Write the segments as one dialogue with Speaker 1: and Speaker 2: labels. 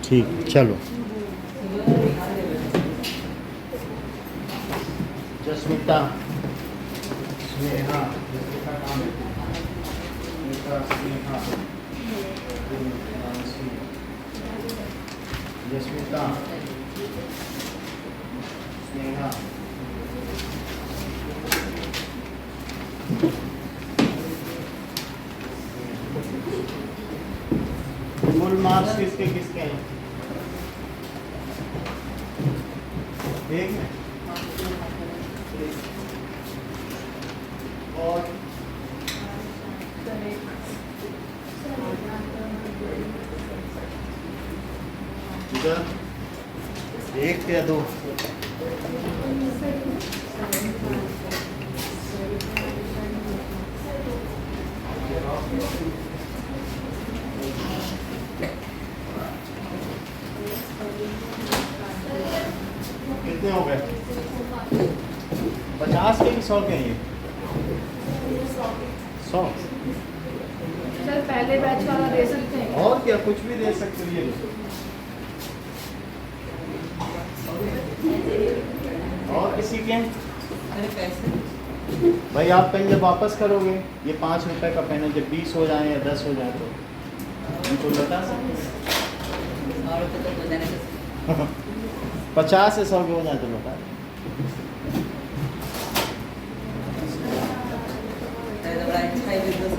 Speaker 1: ठीक, चलो। जस्मिता, स्नेहा, जस्मिता कहाँ है? स्नेहा, स्नेहा, मानसी, जस्मिता, स्नेहा, फुल मार्क्स किसके किसके हैं? एक है और इधर एक या दो? कितने हो गए? 50 के कि 100 के हैं ये? 100।
Speaker 2: सर पहले बैच वाला दे सकते हैं?
Speaker 1: और क्या, कुछ भी दे सकते हो। ये और किसी के?
Speaker 3: अरे पैसे
Speaker 1: भाई आप पेन जब वापस करोगे, ये 5 रुपए का पेन है, जब 20 हो जाए या 10 हो जाए तो उनको बता सकते
Speaker 3: और तो बताने का
Speaker 1: 50 से 100 के हो जाए तो बता।
Speaker 3: तो बड़ा अच्छा है बिजनेस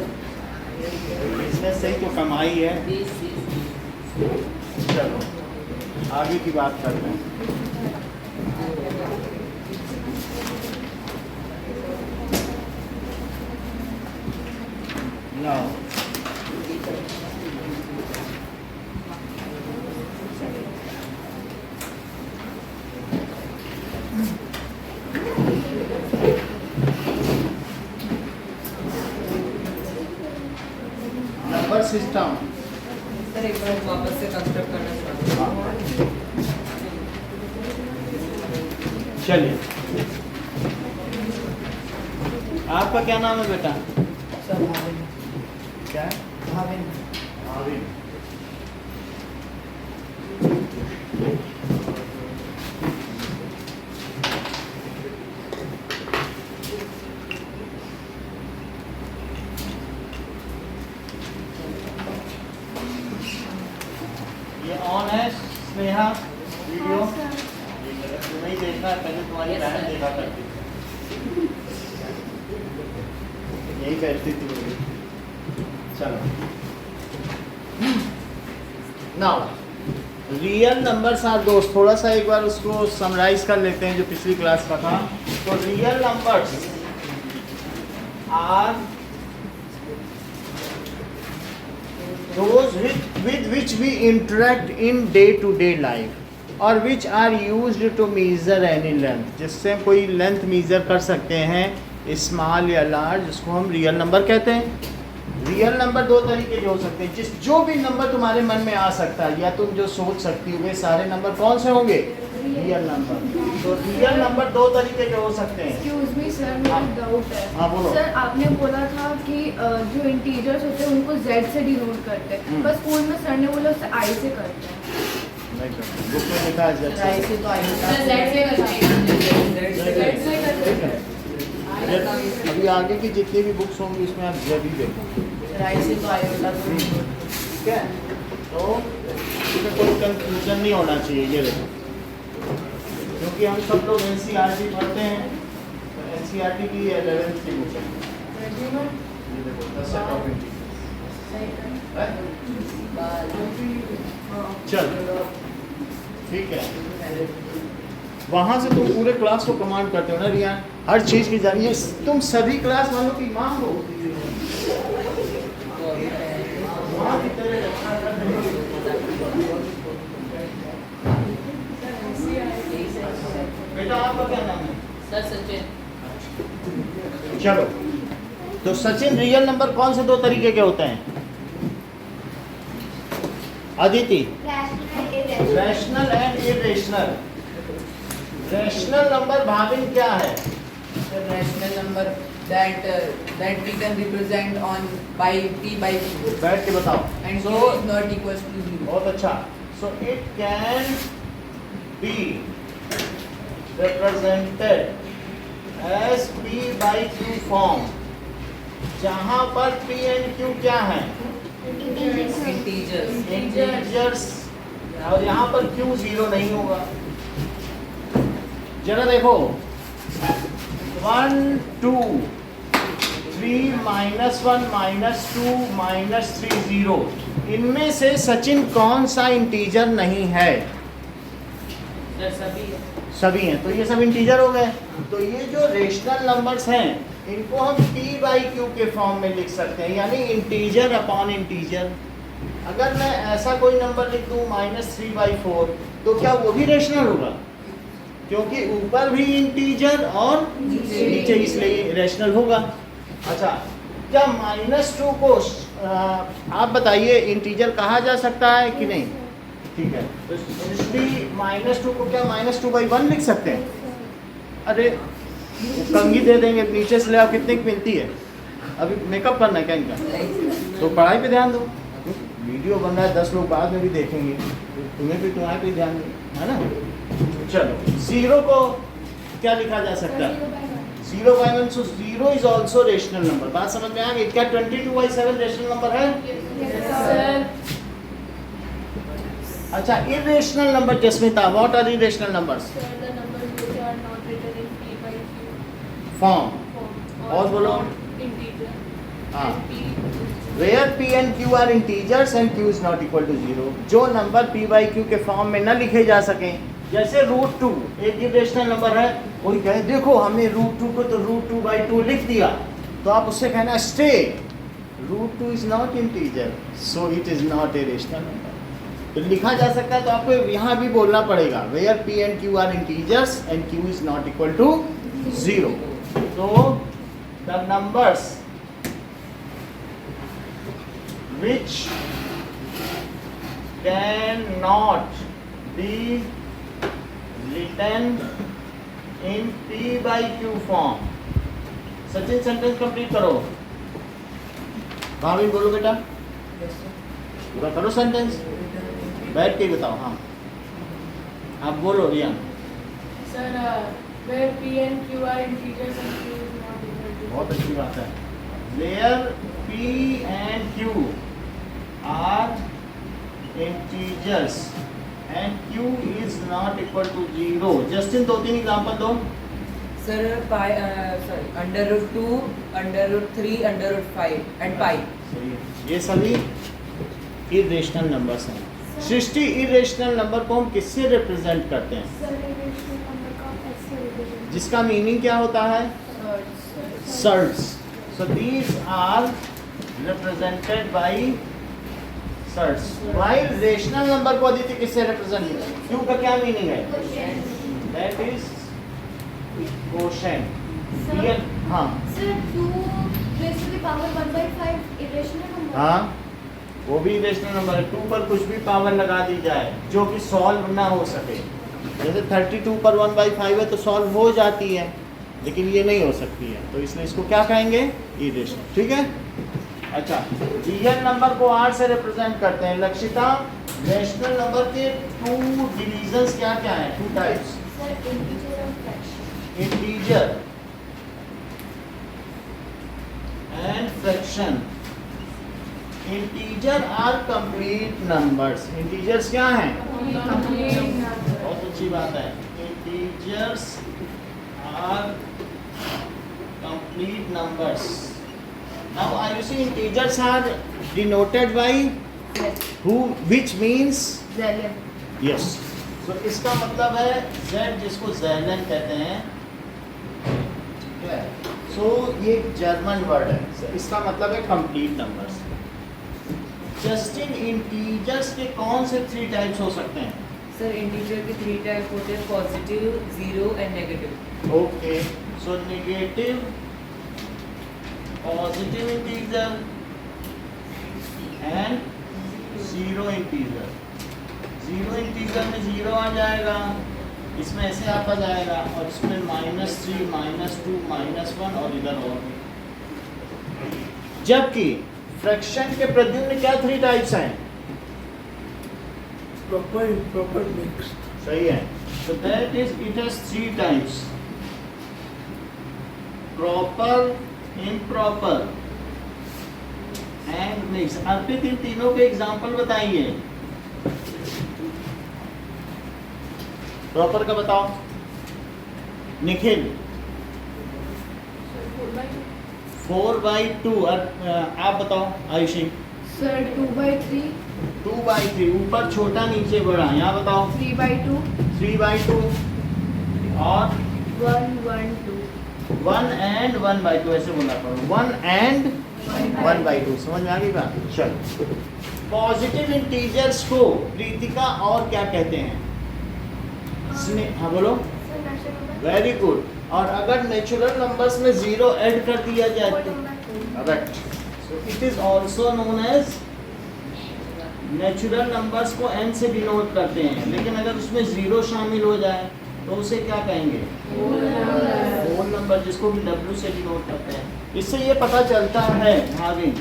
Speaker 1: बिजनेस से ही तो कमाई है।
Speaker 3: 20
Speaker 1: चलो आगे की बात करते हैं। Now, number system.
Speaker 3: सर एक बार वापस से कंस्ट्रक्ट करना चाहूँगा।
Speaker 1: चलिए, आपका क्या नाम है बेटा?
Speaker 3: सर भाविन
Speaker 1: क्या है?
Speaker 3: भाविन
Speaker 1: भाविन। ये ऑन है स्नेहा वीडियो? नहीं देखना है, पहले तुम्हारी
Speaker 3: Yes,
Speaker 1: बहन
Speaker 3: sir.
Speaker 1: देखा करती थी, यही बैठती थी वो भी। चलो, नाउ रियल नंबर्स आर दोस्त, थोड़ा सा एक बार उसको समराइज कर लेते हैं जो पिछली क्लास का था। तो real numbers are those with which we interact in day to day life और which are used to measure any length, जिससे हम कोई लेंथ मीज़र कर सकते हैं, स्मॉल या लार्ज, जिसको हम रियल नंबर कहते हैं। रियल नंबर दो तरीके के हो सकते हैं, जो भी नंबर तुम्हारे मन में आ सकता है या तुम जो सोच सकती हो, वे सारे नंबर कौन से होंगे? Real number. तो रियल नंबर दो तरीके के हो सकते हैं।
Speaker 2: एक्सक्यूज मी सर, मेरा डाउट है।
Speaker 1: हाँ, बोलो।
Speaker 2: सर आपने बोला था कि जो इंटीजर्स होते हैं उनको Z से डिनोट करते हैं, पर स्कूल में सर ने बोला उससे I से करते हैं।
Speaker 1: नहीं करते, बुक में लिखा है Z
Speaker 3: राइट
Speaker 1: से।
Speaker 3: से तो आई
Speaker 2: सर Z से करते हैं। Z से करते हैं।
Speaker 1: अभी आगे की जितनी भी बुक्स होंगी उसमें आप Z ही देखो,
Speaker 3: राइट से तो आई होता तो
Speaker 1: ठीक है? तो इसमें कोई कंफ्यूजन नहीं होना चाहिए, ये देखो, क्योंकि हम सब लोग NCERT पढ़ते हैं, तो NCERT की 11th की बुक है, ये देखो, The Set of Integers, right? चल, ठीक है। वहाँ से तुम पूरे क्लास को कमांड करते हो ना रियान, हर चीज़ की जरिए तुम सभी क्लास वालों की मांग हो। वहाँ की तरह रक्षा करते हो। बेटा आपका क्या नाम है?
Speaker 3: सर सचिन
Speaker 1: चलो, तो सचिन रियल नंबर कौन से दो तरीके के होते हैं? Aditi, rational and irrational. Rational number Bhavin क्या है?
Speaker 3: the rational number that we can represent on by t by 2
Speaker 1: बैठ के बताओ।
Speaker 3: and
Speaker 1: So,
Speaker 3: so is not equals to 0.
Speaker 1: बहुत अच्छा। So it can be represented as P by Q form, जहां पर P and Q क्या है? Integers, और यहाँ पर Q 0 नहीं होगा। जरा देखो 1 2 3 -1 -2 -3 0, इनमें से सचिन कौन सा इंटीजर नहीं है? सभी हैं, तो ये सब इंटीजर हो गए। तो ये जो रेशनल नंबर्स हैं इनको हम P बाई Q के फॉर्म में लिख सकते हैं, यानी इंटीजर अपॉन इंटीजर। अगर मैं ऐसा कोई नंबर लिख दूं -3/4, तो क्या वो भी रेशनल होगा? क्योंकि ऊपर भी इंटीजर और नीचे, इसलिए रेशनल होगा। अच्छा, क्या -2 को आप बताइए इंटीजर कहा जा सकता है कि नहीं? ठीक है, तो -2 को क्या -2/1 लिख सकते हैं? अरे कंघी दे देंगे, नीचे से ले आओ, कितने की मिलती है? अभी मेकअप करना है क्या इनका? तो पढ़ाई पे ध्यान दो, वीडियो बन रहा है, 10 लोग बाद में भी देखेंगे, तो तुम्हें भी तुम्हारे पे ध्यान दो, है ना? चलो, 0 को क्या लिखा जा सकता है? 0/1, so 0 is also rational number। बात समझ में आ गई? क्या 22/7 रेशनल नंबर है? अच्छा, irrational number Jasmita, what are irrational numbers? Form, और बोलो। हाँ, where P and Q are integers and Q is not equal to 0, जो नंबर P by Q के फॉर्म में न लिखे जा सकें, जैसे √2 एक irrational नंबर है। कोई कहे देखो हमने √2 को तो √2/2 लिख दिया, तो आप उससे कहना stay, √2 is not integer, so it is not a rational number। तो लिखा जा सकता है, तो आपको यहाँ भी बोलना पड़ेगा where P and Q are integers and Q is not equal to 0। So the numbers which cannot be written in P by Q form। Sachin sentence complete करो। भाभी बोलो बेटा, पूरा करो सेंटेंस, बैठ के बताओ। हाँ, आप बोलो Riya.
Speaker 2: Sir, where P and Q are integers and Q is not equal to।
Speaker 1: बहुत अच्छी बात है। Where P and Q are integers and Q is not equal to 0। Justin 2-3 example दो।
Speaker 3: Sir, pi, sorry, √2, √3, √5 and pi।
Speaker 1: सही है। ये सभी irrational numbers हैं। सृष्टि, इरेशनल नंबर को हम किससे रिप्रेजेंट करते हैं? जिसका मीनिंग क्या होता है? Surds. So these are represented by surds. while rational number को अदिति किससे रिप्रेजेंट? क्यू का क्या मीनिंग है? That is quotient. हाँ
Speaker 2: sir, Q raised to the power 1/5 irrational number।
Speaker 1: हाँ, वो भी रेशनल नंबर है। 2 पर कुछ भी पावर लगा दी जाए जो कि सॉल्व ना हो सके, जैसे 32 पर 1/5 है तो सॉल्व हो जाती है, लेकिन ये नहीं हो सकती है, तो इसलिए इसको क्या कहेंगे? इरेशनल। ठीक है। अच्छा, रियल नंबर को R से रिप्रेजेंट करते हैं। लक्षिता, रेशनल नंबर के 2 डिवीजन्स क्या क्या हैं? 2 टाइप्स।
Speaker 2: सर, इंटीजर और fraction.
Speaker 1: Integer and fraction. Integer are complete numbers. Integers क्या हैं? बहुत अच्छी बात है। Integers are complete numbers. Now I you see integers are denoted by who, which means yes। so इसका मतलब है z, जिसको ज़ैलन कहते हैं। सो ये जर्मन वर्ड है, so इसका मतलब है कंप्लीट नंबर्स। जस्टिन, इंटीजर्स के कौन से 3 टाइप्स हो सकते हैं?
Speaker 3: सर, इंटीजर के 3 टाइप होते हैं, positive, 0 and negative.
Speaker 1: Okay, so negative, positive integer and 0 integer. 0 integer में 0 आ जाएगा, इसमें ऐसे आता जाएगा, और इसमें -3, -2, -1 और इधर और। जबकि फ्रैक्शन के प्रद्युम्न क्या 3 टाइप्स हैं?
Speaker 4: proper mixed.
Speaker 1: सही है. So that is, it has 3 types: proper, improper and mixed. अर्पित इन तीनों के एग्जाम्पल बताइए. प्रॉपर का बताओ निखिल. 4/2. आप बताओ आयुषी.
Speaker 2: सर 2/3,
Speaker 1: 2/3. ऊपर छोटा नीचे बड़ा. यहाँ बताओ
Speaker 2: 3/2,
Speaker 1: 3/2 और
Speaker 2: 1/2.
Speaker 1: 1 and 1/2 ऐसे बोलना पड़ो. 1 and 1/2. समझ में आ गई बात. चल. पॉजिटिव इंटीजर्स को प्रीतिका और क्या कहते हैं? हाँ बोलो. Very good. और अगर नेचुरल नंबर्स में 0 ऐड कर दिया जाए तो correct. So it is also known as, natural numbers को n से डिनोट करते हैं, लेकिन अगर उसमें 0 शामिल हो जाए तो उसे क्या कहेंगे? होल नंबर, जिसको भी w से डिनोट करते हैं. इससे ये पता चलता है भाभी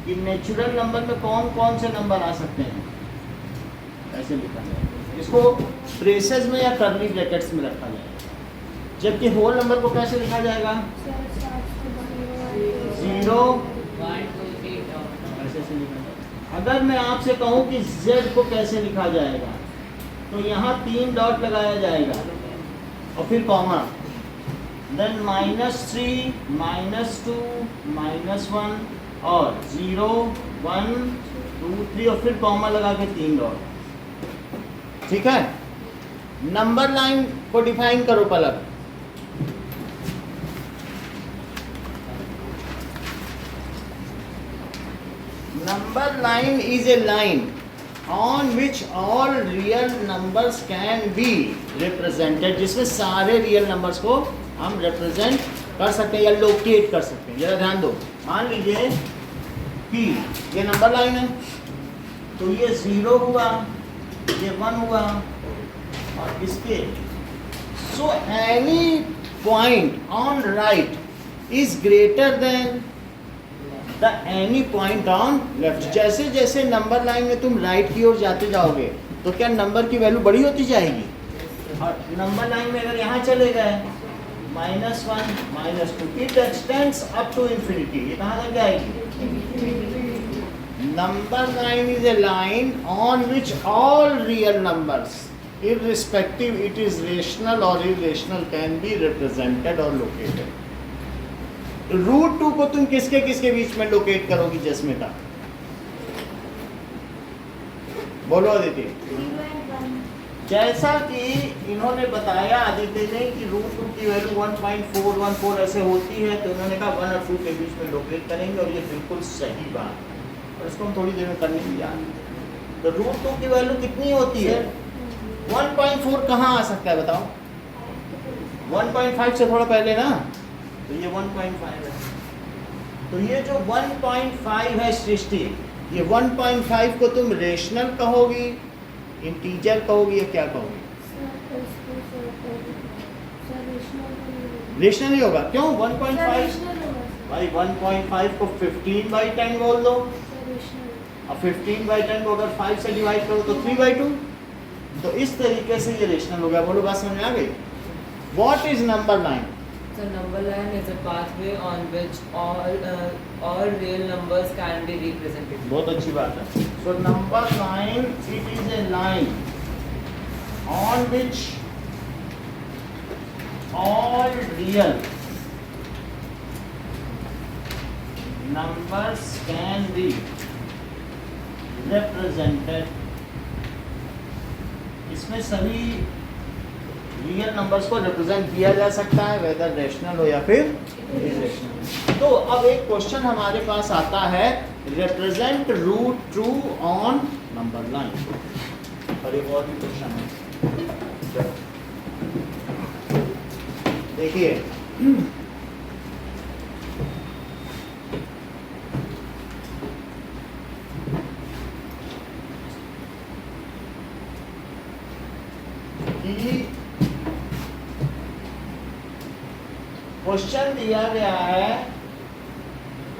Speaker 1: कि नेचुरल नंबर में कौन कौन से नंबर आ सकते हैं. ऐसे लिखा जाए. इसको ब्रेसेस में या कर्ली ब्रैकेट्स में रखा जाएगा. जबकि होल नंबर को कैसे लिखा जाएगा? 0
Speaker 3: 1 2 3
Speaker 1: ऐसे से लिखा जाएगा. अगर मैं आपसे कहूं कि z को कैसे लिखा जाएगा, तो यहाँ 3 डॉट लगाया जाएगा और फिर कॉमा, देन -3, -2, -1 और 0 1 2 3 और फिर कॉमा लगा के 3 डॉट. ठीक है. नंबर लाइन को डिफाइन करो पलक. Number line is a line on which all real numbers can be represented, जिसमें सारे रियल नंबर्स को हम रिप्रेजेंट कर सकते हैं या लोकेट कर सकते हैं. जरा ध्यान दो. मान लीजिए कि ये नंबर लाइन है, तो ये 0 हुआ, ये 1 हुआ और इसके so any point on right is greater than the any point on left. जैसे जैसे नंबर लाइन में तुम राइट की ओर जाते जाओगे तो क्या नंबर की वैल्यू बड़ी होती जाएगी? और नंबर लाइन में अगर यहाँ चले गए -1 -2, it extends up to infinity. ये कहाँ तक जाएगी? Number line is a line on which all real numbers irrespective it is rational or irrational can be represented or located. √2 को तुम किसके किसके बीच में लोकेट करोगी जस्मिता? बोलो अदिति. जैसा कि इन्होंने बताया आदित्य ने कि √2 की वैल्यू 1.414 ऐसे होती है, तो उन्होंने कहा 1 और 2 के बीच में लोकेट करेंगे और ये बिल्कुल सही बात है और इसको हम थोड़ी देर में करने की जाएंगे. तो √2 की वैल्यू कितनी होती है? 1.4 कहाँ आ सकता है बताओ? 1.5 से थोड़ा पहले ना, तो ये 1.5 है. तो ये जो 1.5 है सृष्टि, ये 1.5 को तुम रेशनल कहोगी, इंटीजर कहोगी या क्या कहोगी? रेशनल ही होगा. क्यों 1.5? भाई 1.5 को 15/10 बोल दो और 15/10 को अगर 5 से डिवाइड करो तो 3/2. तो इस तरीके से ये रेशनल हो गया. बोलो बात समझ में आ गई? What is number line?
Speaker 3: So number line is a pathway on which all real numbers can be represented.
Speaker 1: बहुत अच्छी बात है. So number line, it is a line on which all real numbers can be represented. इसमें सभी real numbers को represent किया जा सकता है, वेदर रेशनल हो या फिर इरेशनल. तो अब एक क्वेश्चन हमारे पास आता है, रिप्रेजेंट √2 ऑन नंबर लाइन. और एक और भी क्वेश्चन है. देखिए क्वेश्चन दिया गया है,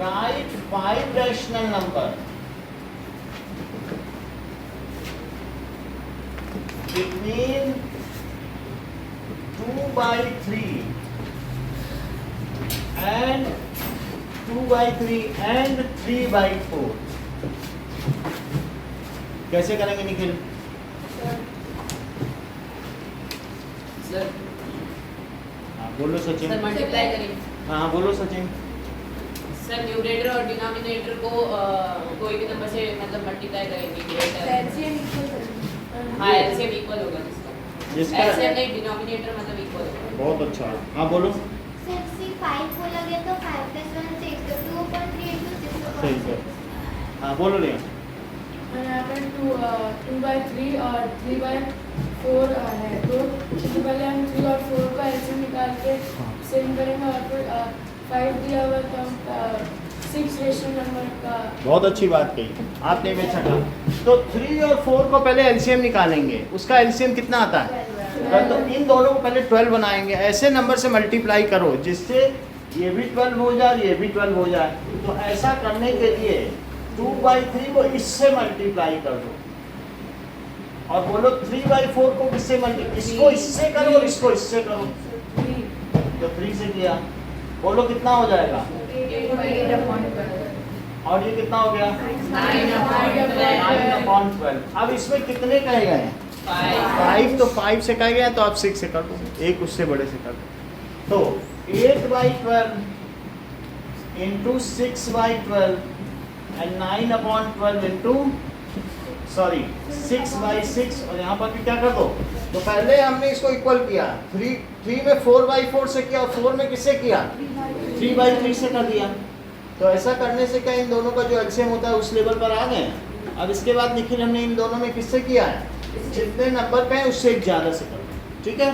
Speaker 1: right 5 rational number between 2/3 and 2/3 and 3/4। कैसे करेंगे निखिल?
Speaker 3: सर
Speaker 1: हाँ बोलो सचिन।
Speaker 5: सर मल्टीप्लाई करेंगे
Speaker 1: हाँ बोलो सचिन।
Speaker 5: सर न्यूमरेटर और डिनोमिनेटर को कोई भी नंबर से मतलब मल्टीप्लाई करेंगे।
Speaker 2: एलसीएम इक्वल करेंगे।
Speaker 5: हाँ एलसीएम इक्वल होगा
Speaker 1: जिसका
Speaker 5: एलसीएम नहीं डिनोमिनेटर मतलब इक्वल होगा।
Speaker 1: बहुत अच्छा। हाँ बोलो।
Speaker 6: 65 बोला गया तो 5 + 1 6 तो 2/3 into 6
Speaker 1: सही
Speaker 6: upon
Speaker 1: सर। हाँ बोलो लिया।
Speaker 2: और यहाँ पर 2/3 और 3/4 है तो सबसे पहले हम 3 और 4 का एलसीएम निकाल के सेम करेंगे और फिर 5 दिया हुआ तो हम 6 रेशनल नंबर का।
Speaker 1: बहुत अच्छी बात कही आपने भी अच्छा कहा। तो 3 और 4 को पहले एलसीएम निकालेंगे, उसका एलसीएम कितना आता है? तो इन दोनों को पहले 12 बनाएंगे, ऐसे नंबर से मल्टीप्लाई करो जिससे ये भी 12 हो जाए ये भी 12 हो जाए। तो ऐसा करने के लिए 2/3 को इससे मल्टीप्लाई कर दो और बोलो 3/4 को किससे मल्टीप्लाई, इसको इससे करो और इसको इससे करो। तो 3 से किया, बोलो कितना हो जाएगा?
Speaker 2: 8/12।
Speaker 1: और ये कितना हो गया? 9/12। अब इसमें कितने कहे गए हैं? 5। तो 5 से कहे गए हैं तो आप 6 से कर दो, एक उससे बड़े से कर दो। तो 8/12 इंटू 6/12 एंड 9/12 इंटू 6/6 और यहाँ पर भी क्या कर दो? तो पहले हमने इसको इक्वल किया, 3 में 4/4 से किया और 4 में किससे किया? 3/3 से कर दिया। तो ऐसा करने से क्या इन दोनों का जो एलसीएम होता है उस लेवल पर आ गए। अब इसके बाद निखिल हमने इन दोनों में किससे किया है? जितने नंबर पे है उससे एक ज़्यादा से करो, ठीक है?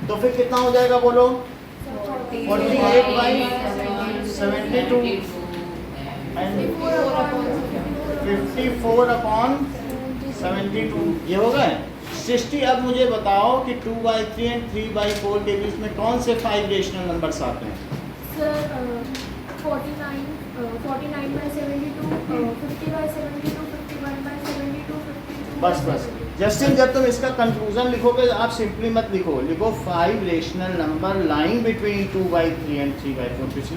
Speaker 1: तो फिर कितना हो जाएगा बोलो? 48/72 एंड 54/72 ये हो गए 60। अब मुझे बताओ कि 2/3 एंड 3/4 के बीच में कौन से 5 रेशनल नंबर्स आते हैं?
Speaker 2: सर 49/72, 50/72, 51/72, 52।
Speaker 1: बस जस्टिन जब तुम इसका कंक्लूजन लिखोगे आप सिंपली मत लिखो, लिखो 5 rational number lying between 2/3 and 3/4। किसी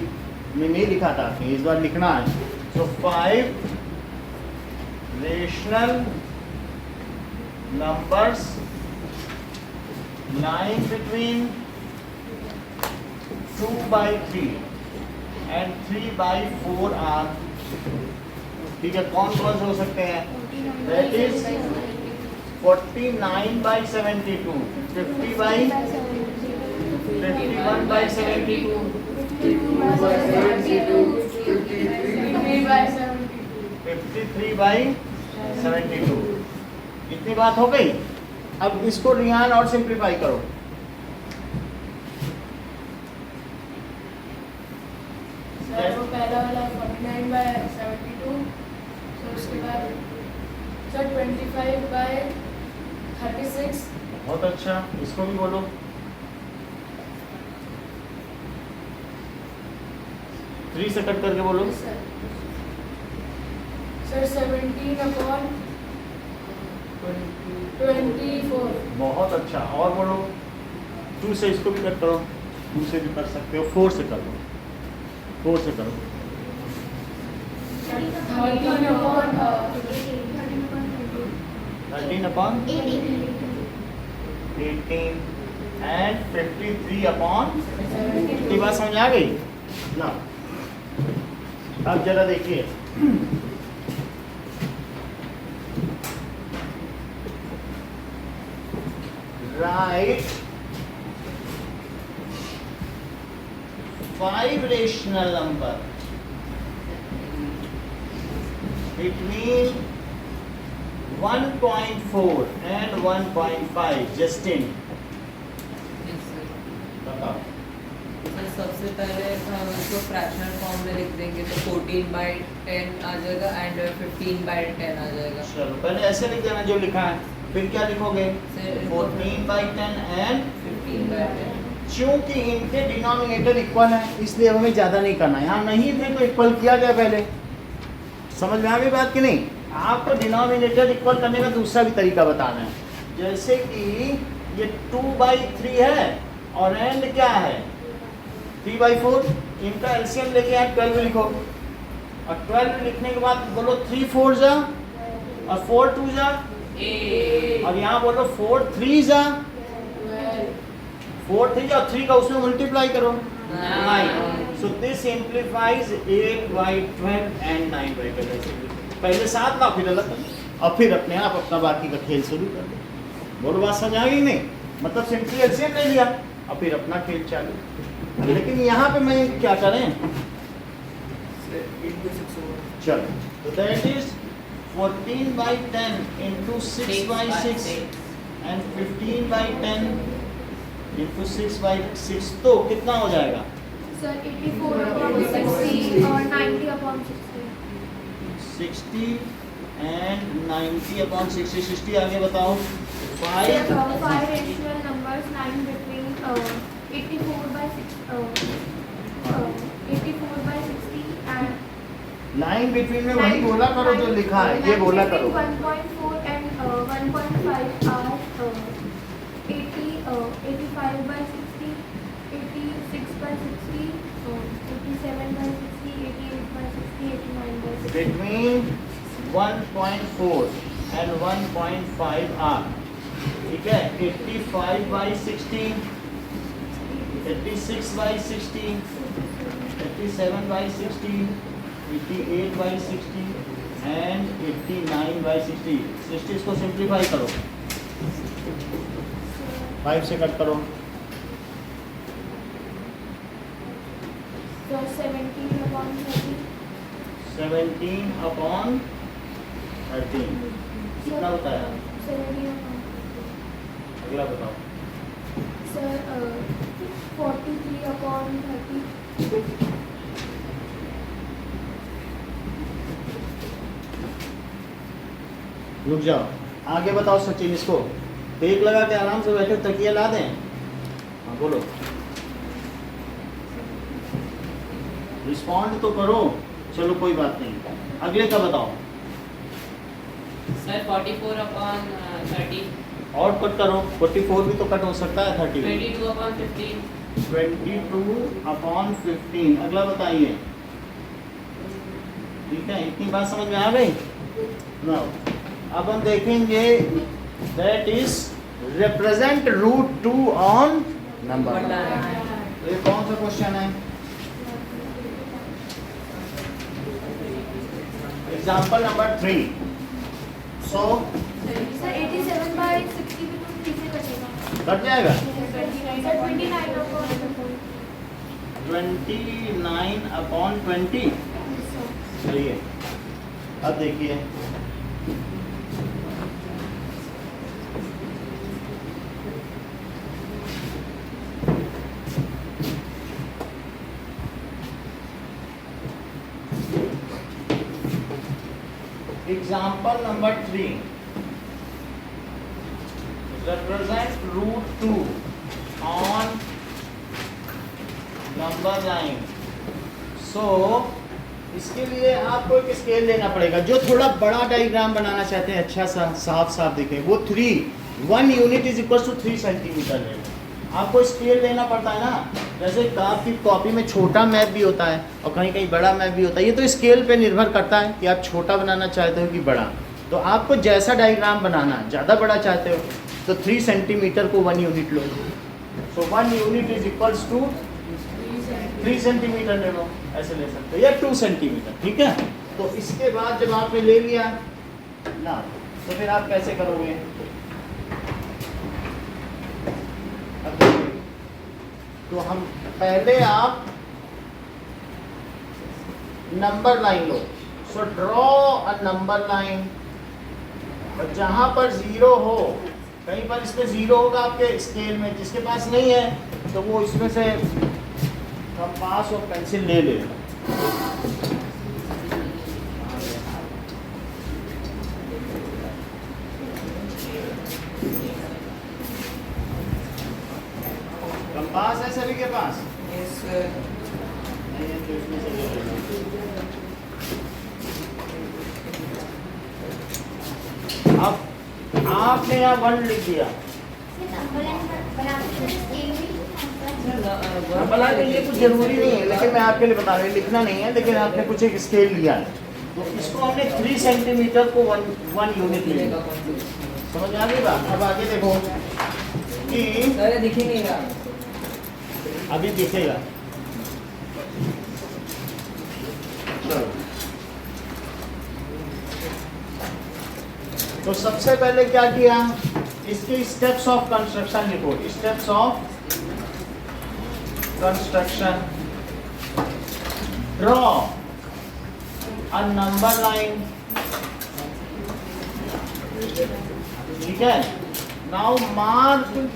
Speaker 1: में नहीं लिखा था आपने, इस बार लिखना है। So 5 rational numbers lying between 2/3 and 3/4 are, ठीक है? कौन कौन से हो सकते हैं? That is 49/72, 51/72, 53/72। इतनी बात हो गई। अब इसको रिहान और सिंप्लीफाई करो।
Speaker 2: सर वो पहला वाला 49/72, तो उसके बाद सर 25/36।
Speaker 1: बहुत अच्छा, इसको भी बोलो। थ्री से कट करके बोलो।
Speaker 2: सर 17/24।
Speaker 1: बहुत अच्छा, और बोलो। 2 से इसको भी कट करो, 2 से भी कर सकते हो, 4 से कर दो, 4 से करो। 13/18 एंड 53/। इतनी बात समझ आ गई ना? अब जरा देखिए, right 5 rational number between 1.4 and 1.5। Justin बताओ।
Speaker 3: सर सबसे पहले हम इसको फ्रैक्शनल फॉर्म में लिख देंगे तो 14/10 आ जाएगा एंड 15/10 आ जाएगा।
Speaker 1: चलो पहले ऐसे लिख देना जो लिखा है, फिर क्या लिखोगे? 14/10 एंड
Speaker 3: 15/10।
Speaker 1: चूंकि इनके डिनोमिनेटर इक्वल है इसलिए हमें ज़्यादा नहीं करना है। यहाँ नहीं थे तो इक्वल किया जाए पहले। समझ में आ गई बात कि नहीं? आपको डिनोमिनेटर इक्वल करने का दूसरा भी तरीका बताना है। जैसे कि ये 2/3 है और एंड क्या है 3/4, इनका एलसीएम लेके यहाँ 12 लिखो और 12 लिखने के बाद बोलो 3 4 जा और 4 2 जा और यहाँ बोलो 4 3 जा 4 3 जा और 3 का उसमें मल्टीप्लाई करो 9. So this simplifies 8/12 and 9/12. पहले 7 ला फिर अलग और फिर अपने आप अपना बाकी का खेल शुरू कर दो. बोलो बात समझ आ गई नहीं? मतलब सिंपली एलसीएम ले लिया और फिर अपना खेल चालू. लेकिन यहाँ पे मैं क्या करें, चलो तो that is 14/10 into 6/6 and 15/10 into 6/6. तो कितना हो जाएगा?
Speaker 6: सर 84/60 और 90/60.
Speaker 1: 60 and 90/60. 60 आगे बताओ. 5
Speaker 6: 5 rational numbers 9 between 84/60 and
Speaker 1: 9 between में वही बोला करो जो लिखा है, ये बोला करो.
Speaker 6: 1.4 and 1.5 are 85/60, 86/60, 87/60, 88/60, 89/60.
Speaker 1: Between 1.4 and 1.5 are. ठीक है. 85/60, 86/60, 87/60, 88/60 and 89/60. 60 इसको सिंप्लीफाई करो, 5 से कट करो.
Speaker 6: So 17/30.
Speaker 1: 17/13 कितना होता है?
Speaker 6: 17/30.
Speaker 1: अगला बताओ.
Speaker 6: Sir, 43/30.
Speaker 1: रुक जाओ, आगे बताओ सचिन. इसको टेक लगा के आराम से बैठे, तकिया ला दें. हाँ बोलो, रिस्पॉन्ड तो करो. चलो कोई बात नहीं, अगले का बताओ.
Speaker 5: सर 44/30.
Speaker 1: और कट करो. 44 भी तो कट हो सकता है. 30
Speaker 5: 22/15.
Speaker 1: 22/15. अगला बताइए. ठीक है, इतनी बात समझ में आ गई ना? अब हम देखेंगे that is represent √2 on number. ये कौन सा क्वेश्चन है? Example number 3. सो
Speaker 6: Sir, 87/60 भी तो 3 से कटेगा.
Speaker 1: कट जाएगा.
Speaker 6: Sir, 29/40.
Speaker 1: 29/20. सही है. अब देखिए, example number 3. represent √2 on number line. So इसके लिए आपको एक स्केल लेना पड़ेगा. जो थोड़ा बड़ा डायग्राम बनाना चाहते हैं, अच्छा सा साफ साफ दिखे, वो 1 unit is equal to 3 centimetre है. आपको स्केल लेना पड़ता है ना. जैसे आपकी कॉपी में छोटा मैप भी होता है और कहीं कहीं बड़ा मैप भी होता है. ये तो स्केल पे निर्भर करता है कि आप छोटा बनाना चाहते हो कि बड़ा. तो आपको जैसा डायग्राम बनाना है, ज़्यादा बड़ा चाहते हो तो 3 सेंटीमीटर को 1 यूनिट लो. So 1 unit is equals to 3 centimetre ले लो, ऐसे ले सकते हो, या 2 सेंटीमीटर. ठीक है. तो इसके बाद जब आपने ले लिया ना, तो फिर आप कैसे करोगे? अब देखिए, तो हम पहले आप number line low. So draw a number line. और जहाँ पर 0 हो, कहीं पर इस पे 0 होगा आपके स्केल में, जिसके पास नहीं है तो वो इसमें से कंपास और पेंसिल ले ले. कंपास है सभी के पास?
Speaker 3: Yes,
Speaker 1: नहीं है तो इसमें से ले लेना. अब आपने यहाँ 1 लिख दिया,
Speaker 6: नंबर लाइन बनाते हैं स्केल भी
Speaker 1: बना के ये कुछ जरूरी नहीं है, लेकिन मैं आपके लिए बता रहा हूँ, लिखना नहीं है, लेकिन आपने कुछ एक स्केल लिया है, तो इसको हमने 3 सेंटीमीटर को 1 यूनिट लिया। समझ आ गई बात? अब आगे देखो कि
Speaker 3: अरे दिखेंगे क्या?
Speaker 1: अभी दिखेगा। चलो, तो सबसे पहले क्या किया, इसके स्टेप्स ऑफ कंस्ट्रक्शन लिखो। Steps of construction, draw a number line, ठीक है। Now mark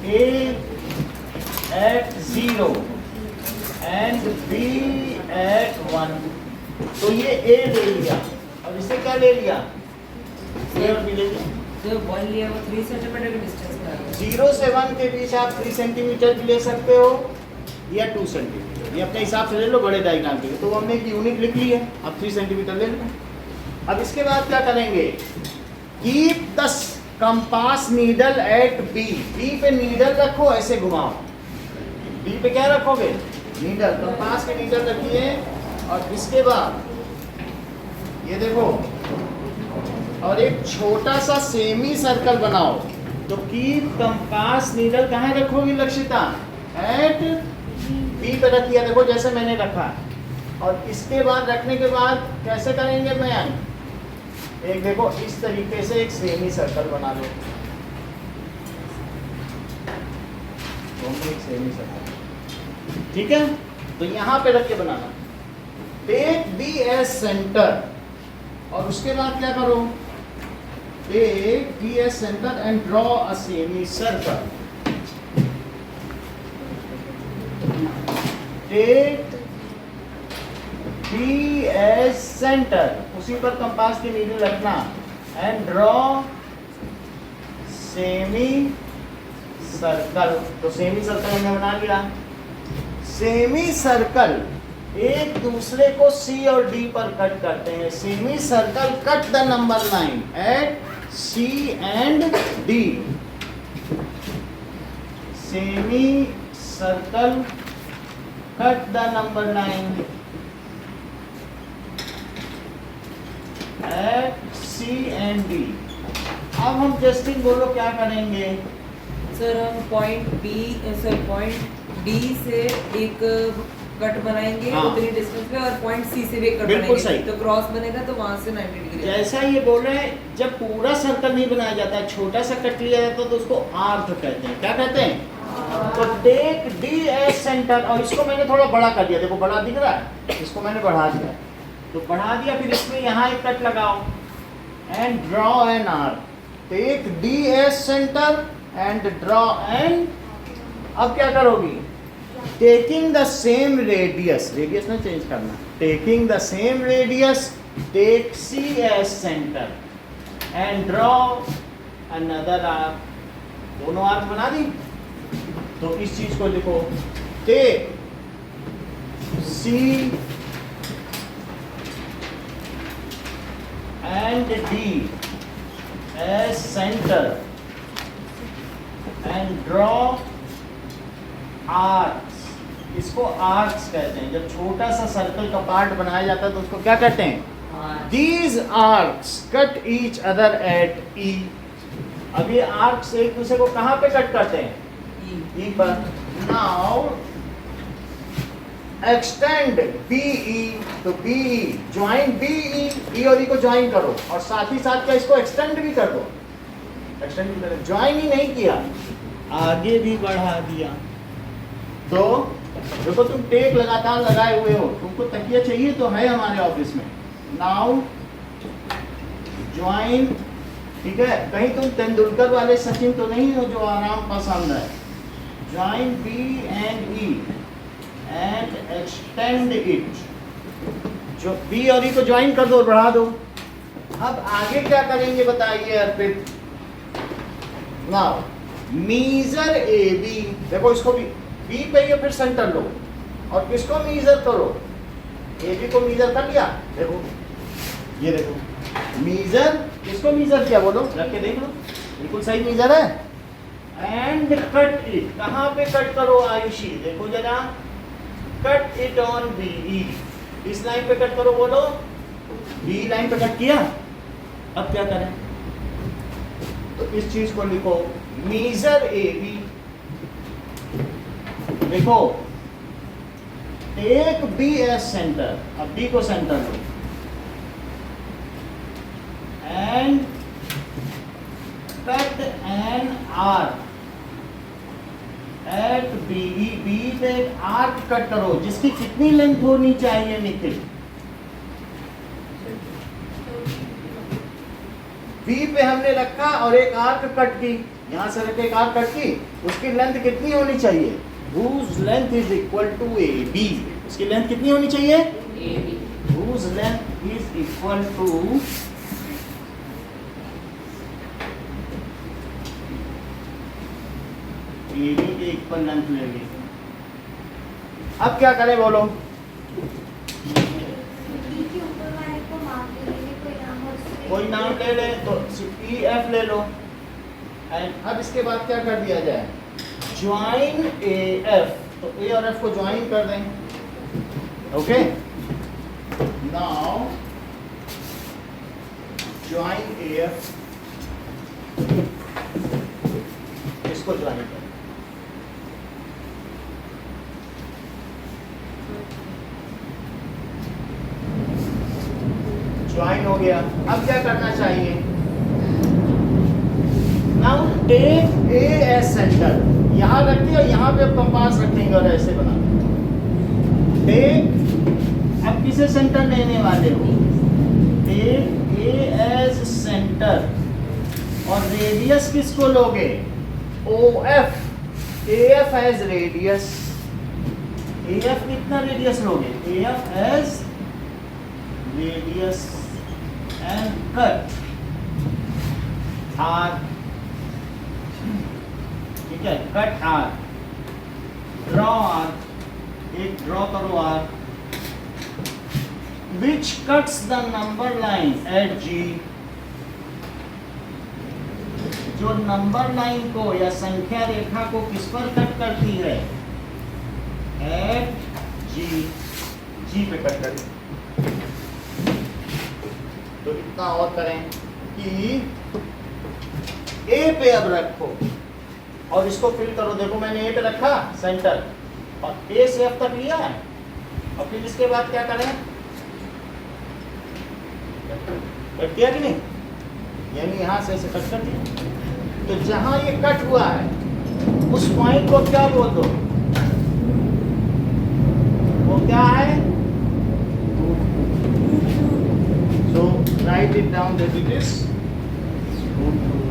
Speaker 1: A at 0 and B at 1। तो ये A ले लिया और इसे क्या ले लिया, A और B ले लिया।
Speaker 3: जो 1 लिया वो 3 सेंटीमीटर के डिस्टेंस पे आ गया।
Speaker 1: 0 से 1 के बीच आप 3 सेंटीमीटर भी ले सकते हो या 2 सेंटीमीटर, ये अपने हिसाब से ले लो बड़े डायग्राम के लिए। तो हमने एक यूनिट लिख ली है, अब 3 सेंटीमीटर ले लो। अब इसके बाद क्या करेंगे, keep the compass needle at B. B पे नीडल रखो, ऐसे घुमाओ। बी पे क्या रखोगे, नीडल, कंपास के नीडल रखिए। और इसके बाद ये देखो, और एक छोटा सा सेमी सर्कल बनाओ। तो कीप कंपास नीडल कहाँ रखोगी लक्षिता, एट बी पे रखिए, देखो जैसे मैंने रखा। और इसके बाद रखने के बाद कैसे करेंगे मैम, एक देखो इस तरीके से एक सेमी सर्कल बना लो। एक सेमी सर्कल, ठीक है। तो यहाँ पे रख के बनाना, टेक बी एज सेंटर। और उसके बाद क्या करो, take B as centre and draw a semi circle. Take B as centre, उसी पर कंपास की नीडल रखना, एंड ड्रॉ सेमी सर्कल। तो सेमी सर्कल हमने बना लिया। सेमी सर्कल एक दूसरे को सी और डी पर कट करते हैं। Semi circle cut the number line at C and D. Semi circle cut the number line at C and D. अब हम जस्टिन बोलो क्या करेंगे,
Speaker 3: सर हम पॉइंट डी से एक कट बनाएंगे
Speaker 1: हाँ।
Speaker 3: उतनी डिस्टेंस पे, और पॉइंट सी से भी एक कट
Speaker 1: बिल्कुल
Speaker 3: बनाएंगे।
Speaker 1: सही।
Speaker 3: तो क्रॉस बनेगा तो वहां से 90 डिग्री।
Speaker 1: जैसा ये बोल रहे हैं, जब पूरा सर्कल नहीं बनाया जाता, छोटा सा कट लिया जाता है तो उसको आर्क कहते हैं। क्या कहते हैं? तो टेक डी एज सेंटर, और इसको मैंने थोड़ा बड़ा कर दिया, देखो बड़ा दिख रहा है, इसको मैंने बढ़ा दिया। तो बढ़ा दिया, फिर इसमें यहाँ एक कट लगाओ and draw an arc. Take D as centre and draw an. अब क्या करोगी, taking the same radius, radius में चेंज करना, taking the same radius, take C as centre and draw another arc. दोनों आर्क बना दी। तो इस चीज को लिखो, take C and D as centre and draw arcs. इसको आर्क्स कहते हैं। जब छोटा सा सर्कल का पार्ट बनाया जाता है तो उसको क्या कहते हैं, These arcs cut each other at E। अब ये आर्क्स एक दूसरे को कहाँ पे कट करते हैं, E पर। Now extend BE, तो BE ज्वाइन BE, E और E को ज्वाइन करो, और साथ ही साथ क्या इसको एक्सटेंड भी कर दो। एक्सटेंड भी करो, ज्वाइन ही नहीं किया, आगे भी बढ़ा दिया। तो देखो तुम टेक लगातार लगाए हुए हो, तुमको तकिया चाहिए तो है हमारे ऑफिस में। नाउ ज्वाइन, ठीक है, कहीं तुम तेंदुलकर वाले सचिन तो नहीं हो जो आराम पसंद है। Join B and E and extend it. जो बी और ई को ज्वाइन कर दो और बढ़ा दो। अब आगे क्या करेंगे बताइए अर्पित। नाउ मीजर ए बी, देखो इसको भी बी पे ये फिर सेंटर लो और किसको मीजर करो, ए बी को मीजर कर लिया। देखो ये देखो मीजर, किसको मीजर किया बोलो, रख के देख लो, बिल्कुल सही मीजर है। एंड कट इट, कहाँ पे कट करो आयुषी, देखो जरा, कट इट ऑन बी, इस लाइन पे कट करो, बोलो बी लाइन पे कट किया। अब क्या करें, तो इस चीज को लिखो, मीजर ए बी। देखो टेक बी एज सेंटर, अब बी को सेंटर लो, and cut an arc at B, B पे एक आर्क कट करो जिसकी कितनी लेंथ होनी चाहिए निखिल, बी पे हमने रखा और एक आर्क कट की, यहां से रख के एक आर्क कट की, उसकी लेंथ कितनी होनी चाहिए, whose length is equal to AB, उसकी लेंथ कितनी होनी चाहिए,
Speaker 5: AB,
Speaker 1: whose length is equal to AB के इक्वल लेंथ लेंगे। अब क्या करें बोलो,
Speaker 6: बी के ऊपर वाले को मार्क करेंगे, कोई नाम और उससे-
Speaker 1: कोई नाम ले ले तो EF ले लो, एंड अब इसके बाद क्या कर दिया जाए, ज्वाइन AF, तो A और F को ज्वाइन कर दें, ओके। नाउ ज्वाइन AF, इसको ज्वाइन कर, ज्वाइन हो गया। अब क्या करना चाहिए, now take A as centre, यहां रखते और यहां पे अब कंपास रखेंगे और ऐसे बना टेक, अब किसे सेंटर लेने वाले हो, टेक ए एज सेंटर और रेडियस किसको लोगे, OF, AF as radius, AF कितना रेडियस लोगे, AF as radius and cut arc, ठीक है, कट आर, ड्रॉ आर, एक ड्रॉ करो arc, which cuts the number line at G, जो नंबर लाइन को या संख्या रेखा को किस पर कट करती है, एट G पे कट करती है। तो इतना और करें कि A पे अब रखो और इसको फिल करो, देखो मैंने A पे रखा सेंटर और A से F तक लिया है, और फिर इसके बाद क्या करें, कट किया कि नहीं, यानी यहां से ऐसे कट कर दिया, तो जहां ये कट हुआ है उस पॉइंट को क्या बोल दो, वो क्या है, so write it down that it is root 2.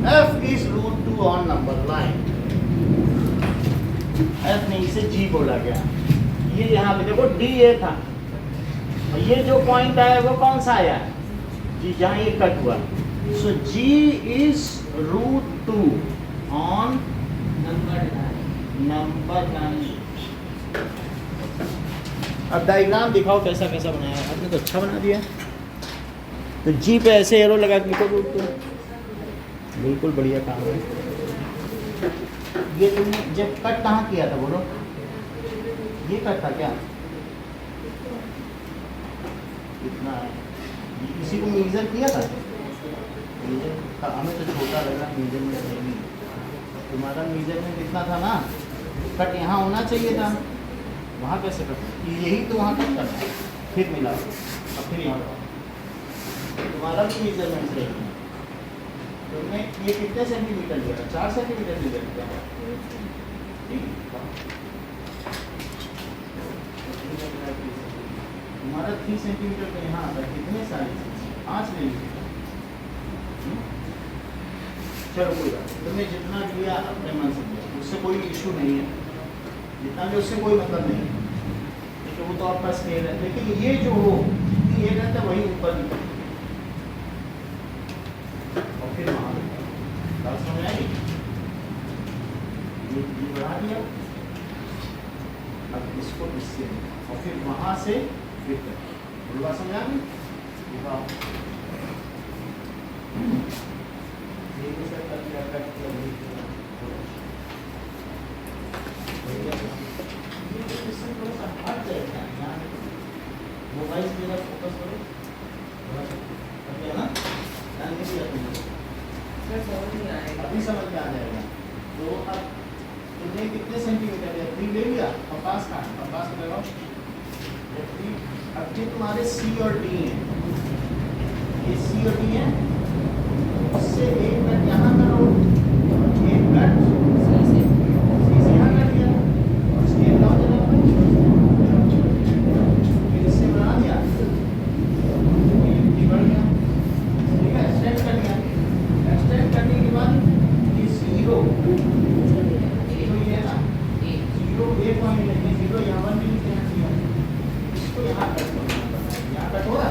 Speaker 1: F is root 2 on number line. F नहीं से G बोला गया, ये यहाँ पे देखो D A था और ये जो पॉइंट आया वो कौन सा आया, G, जहाँ ये कट हुआ, so G is root 2 on number line। अब डायग्राम दिखाओ कैसा कैसा बनाया है, आपने तो अच्छा बना दिया। तो जी पे ऐसे एरो लगा के लिखो, बिल्कुल बढ़िया काम है। ये तुमने जब कट कहाँ किया था बोलो, ये कट था क्या, कितना है, इसी को मीजर किया था, मीजर था, हमें तो छोटा लगा मीजरमेंट नहीं, तुम्हारा मीजरमेंट कितना था ना, कट यहाँ होना चाहिए था, वहाँ कैसे कट, यही तो वहाँ कट करना है, फिर मिला और फिर यहाँ तुम्हारा भी मीजरमेंट सही है। तुमने ये कितने सेंटीमीटर लिया, 4 सेंटीमीटर लिया, तुम्हारा 3 सेंटीमीटर का यहाँ आता है, कितने सारे 5 ले लीजिए, चलो कोई बात, तुमने जितना लिया अपने मन से लिया, उससे कोई इशू नहीं है, जितना भी उससे कोई मतलब नहीं है, तो वो तो आपका स्केल है, लेकिन ये जो हो ये रहता है वही ऊपर निकल और फिर वहाँ बात समझ आई, ये बढ़ा दिया, अब इसको इससे और फिर वहाँ से फिर बात समझ आ गई। दिखाओ। ये भी सर कर दिया, कट किया, ये किया। ये तो इससे थोड़ा सा हट जाएगा यहाँ। मोबाइल से जरा फोकस करो, थोड़ा सा कर दिया ना, ध्यान नहीं दिया तुमने।
Speaker 3: सर समझ नहीं आएगा।
Speaker 1: अभी समझ में आ जाएगा। तो अब तुमने कितने सेंटीमीटर लिया? 3 ले लिया, कपास का लगाओ। अब ये तुम्हारे सी और डी हैं, ये सी और डी है, इससे एक कट यहाँ करो, एक कट सी से यहाँ कर दिया, और स्केल लाओ जरा, फिर इससे बना दिया, ये बढ़ गया, ठीक है, एक्सटेंड कर दिया। एक्सटेंड करने के बाद ये जीरो ये है ना, जीरो ये पॉइंट नहीं है, जीरो यहाँ पर नहीं लिखना चाहिए, इसको यहाँ कट करो, यहाँ कट हो रहा,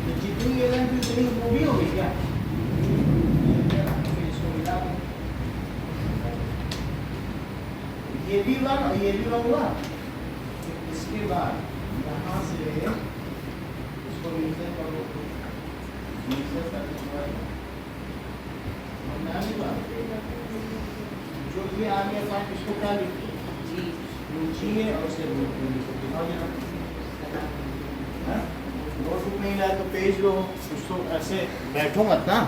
Speaker 1: तो जितनी ये लाइन थी उतनी वो भी होगी क्या? फिर इसको मिला दो, ये भी वन और ये भी वन हुआ। इसके बाद यहाँ से इसको नीचे करो, नीचे करने के बाद जो ये आ गया था इसको क्या लिखिए? जी है और उसे नोट बुक नहीं लाए तो पेज लो, उसको ऐसे बैठो मत ना।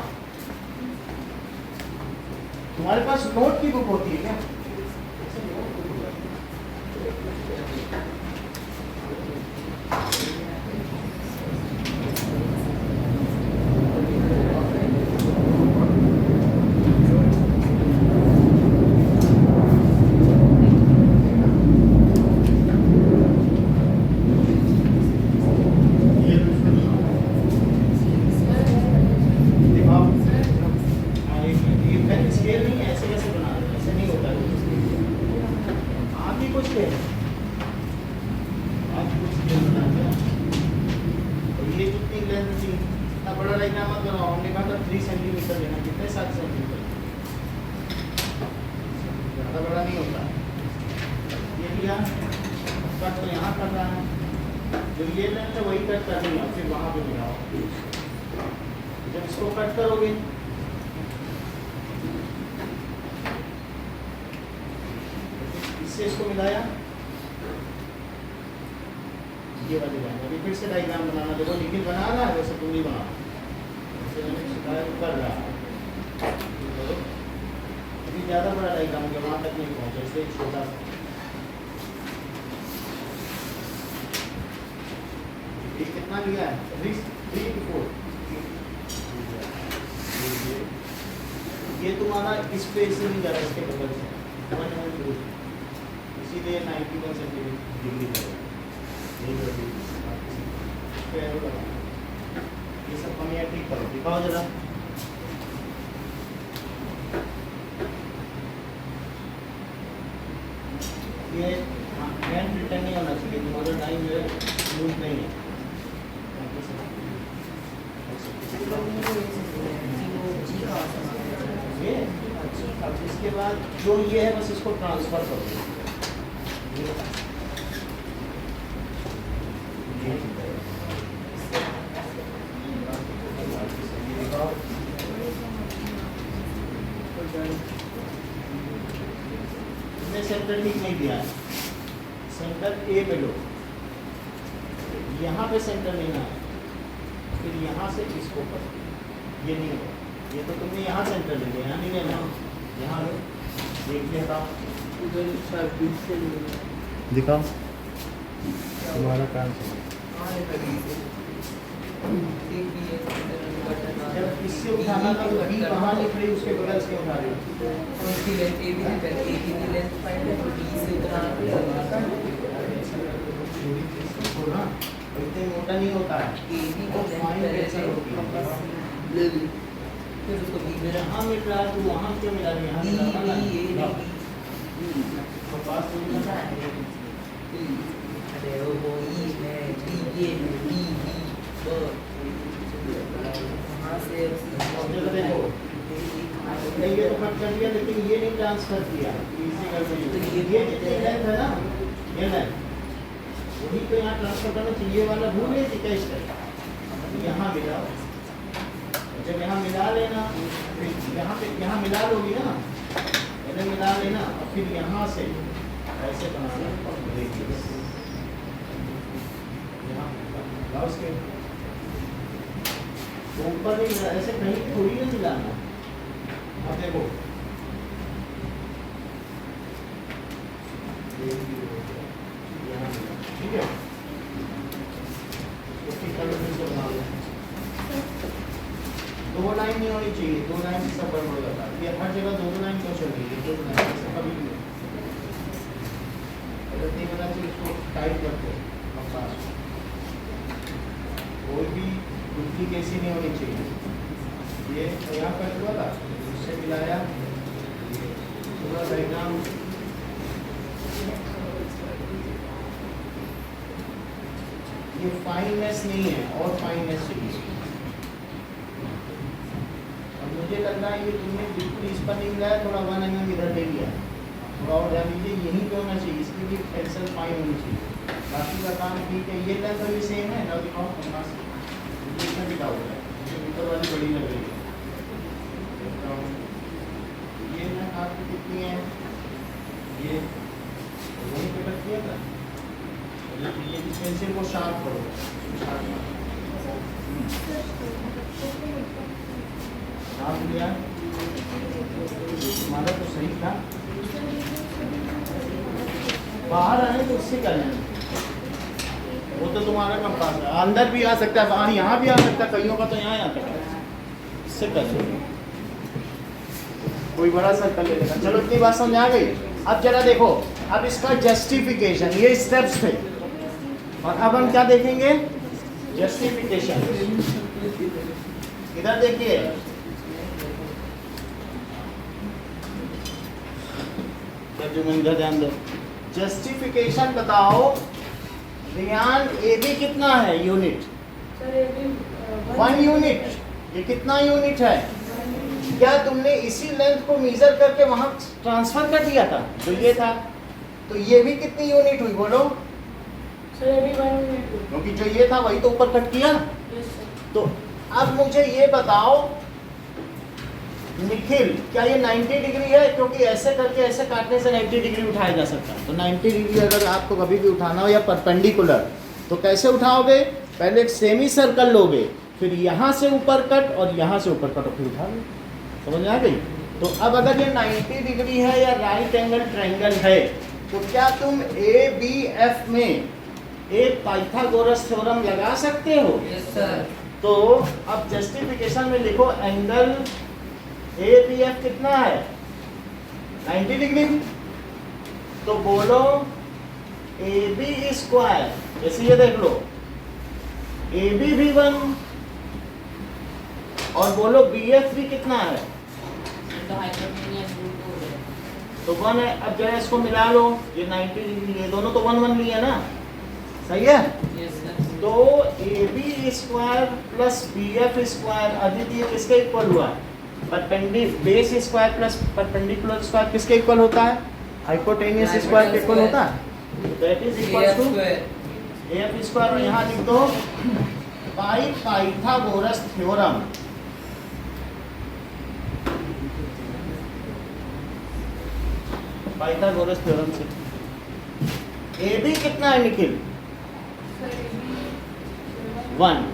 Speaker 1: तुम्हारे पास नोट की बुक होती है क्या? कट तो यहाँ कर रहा है, जो ये लेंथ है वही कट करनी है, फिर वहाँ पे मिलाओ। जब इसको कट करोगे इससे इसको मिलाया, ये वाली लाइन। अभी फिर से डायग्राम बनाना, देखो निखिल बना रहा है वैसे तुम नहीं बना, कर रहा है। अभी ज़्यादा बड़ा डायग्राम है, वहाँ तक नहीं पहुँचा, इसलिए छोटा सा। ये कितना लिया है? 3 to 4। ये तुम्हारा इस पे से नहीं जा रहा, इसके बगल से 112, इसीलिए 91 सेंटीमीटर डिग्री करो। ये सब कमियाँ ठीक करो, दिखाओ जरा। ये हैंड रिटर्न नहीं होना चाहिए, तुम्हारा टाइम जो है स्मूथ नहीं है। ये अब इसके बाद जो ये है बस इसको ट्रांसफर करो। सेंटर ठीक नहीं दिया है, सेंटर ए पे लो, यहाँ पे सेंटर लेना है, फिर यहाँ से इसको करो, ये नहीं होगा। ये तो तुमने यहाँ सेंटर ले लिया, यहाँ नहीं लेना, यहाँ लो, देखिए हटाओ, दिखाओ तुम्हारा काम से। जब इससे उठाना था तो बी कहाँ लिख रही उसके बगल से उठा रही हो।
Speaker 3: उसकी लेंथ ए भी है, ए की भी लेंथ फाइंड है, तो बी से उतना
Speaker 1: ना इतने मोटा नहीं होता है,
Speaker 3: ए बी को
Speaker 1: फाइन
Speaker 3: पहले
Speaker 1: कैसे होती है।
Speaker 3: ले ली, फिर उसको बी में
Speaker 1: यहाँ मिल रहा है तो वहाँ क्यों मिला रही है? यहाँ
Speaker 3: डी
Speaker 1: मिला
Speaker 3: बी
Speaker 1: रहा है
Speaker 3: ए
Speaker 1: ना।
Speaker 3: बी
Speaker 1: तो पास तो नहीं है।
Speaker 3: अरे वो ई है डी ए में बी बी वहाँ से
Speaker 1: और जगह देखो नहीं, ये तो कट कर दिया लेकिन ये नहीं ट्रांसफर किया, इसी कर रही है। ये जितनी लेंथ है ना, ये लेंथ वही तो यहाँ ट्रांसफर करना चाहिए, वाला भूल गई थी क्या इसका? यहाँ मिलाओ, जब यहाँ मिला लेना फिर यहाँ पे यहाँ मिला लोगी ना, इन्हें मिला लेना और फिर यहाँ से ऐसे बनाना रेडियस, यहाँ ब्लाउज के ऊपर नहीं मिला, ऐसे कहीं थोड़ी नहीं मिलाना। अब देखो यहाँ मिला, ठीक है, उसकी कलर फिर से बना लो। दो लाइन नहीं होनी चाहिए, दो लाइन से सब गड़बड़ हो जाता है। ये हर जगह दो लाइन क्यों चल रही है, दो लाइन से कभी नहीं गलत नहीं करना चाहिए, इसको टाइट करते अब पास कोई भी डुप्लीकेसी नहीं होनी चाहिए। ये यहाँ पर हुआ था, उससे मिलाया पूरा डायग्राम, ये फाइननेस नहीं है और फाइननेस चाहिए। मुझे लग रहा है ये तुमने बिल्कुल इस पर नहीं मिलाया, थोड़ा 1 mm इधर ले लिया, थोड़ा और ध्यान दीजिए, यही पे होना चाहिए, इसकी भी पेंसिल फाइन होनी चाहिए। बाकी का काम ठीक है, ये लेंथ अभी सेम है ना, दिखाओ अपना से, इसमें भी डाउट है, मुझे ऊपर वाली बड़ी लग रही है। ये लेंथ आपकी कितनी है, ये वहीं पे कट किया था, ये पेंसिल को शार्प करो, शार्प लिया, हमारा तो सही था, बाहर आने तो उससे कर लेना, वो तो तुम्हारा कंपास है, अंदर भी आ सकता है, बाहर यहाँ भी आ सकता है, कईयों का तो यहाँ आता है, इससे कर लो, कोई बड़ा सर्कल ले लेगा। चलो इतनी बात समझ आ गई। अब जरा देखो, अब इसका जस्टिफिकेशन, ये स्टेप्स थे, और अब हम क्या देखेंगे, जस्टिफिकेशन। इधर देखिए, इधर ध्यान दो, जस्टिफिकेशन बताओ। रियान ए बी कितना है यूनिट,
Speaker 2: सर ये भी
Speaker 1: 1 यूनिट, ये कितना यूनिट है? क्या तुमने इसी लेंथ को मेजर करके वहां ट्रांसफर कर दिया था जो ये था, तो ये भी कितनी यूनिट हुई बोलो,
Speaker 2: सर ये भी 1 यूनिट।
Speaker 1: क्योंकि जो ये था वही तो ऊपर कट किया।
Speaker 2: Yes sir.
Speaker 1: तो अब मुझे ये बताओ निखिल, क्या ये 90 डिग्री है? क्योंकि ऐसे करके ऐसे काटने से 90 डिग्री उठाया जा सकता है, तो 90 डिग्री अगर आपको कभी भी उठाना हो या परपेंडिकुलर, तो कैसे उठाओगे? पहले एक सेमी सर्कल लोगे, फिर यहाँ से ऊपर कट और यहाँ से ऊपर कट और फिर उठा लो। समझ में आ गई? तो अब अगर ये 90 डिग्री है या राइट एंगल ट्रायंगल है, तो क्या तुम ए बी एफ में एक पाइथागोरस थ्योरम लगा सकते हो?
Speaker 3: Yes sir.
Speaker 1: तो अब जस्टिफिकेशन में लिखो एंगल ए बी एफ कितना है, 90 डिग्री। तो बोलो ए बी स्क्वायर, जैसे ये देख लो ए बी भी 1, और बोलो बी एफ भी कितना है,
Speaker 5: तो हाइपोटेन्यूज रूट हो गया।
Speaker 1: तो 1 है। अब जरा इसको मिला लो, ये 90 डिग्री, ये दोनों तो 1 1 लिए ना, सही है?
Speaker 3: Yes sir.
Speaker 1: तो A B square plus B F square अद्वितीय किसके इक्वल हुआ? Base square plus perpendicular square किसके इक्वल होता है? हाइपोटेनियस स्क्वायर के इक्वल होता है। That is equal to A F square. यहाँ लिख दो by Pythagoras theorem. Pythagoras theorem से ए बी कितना है निखिल?
Speaker 2: सर ये भी
Speaker 1: 1,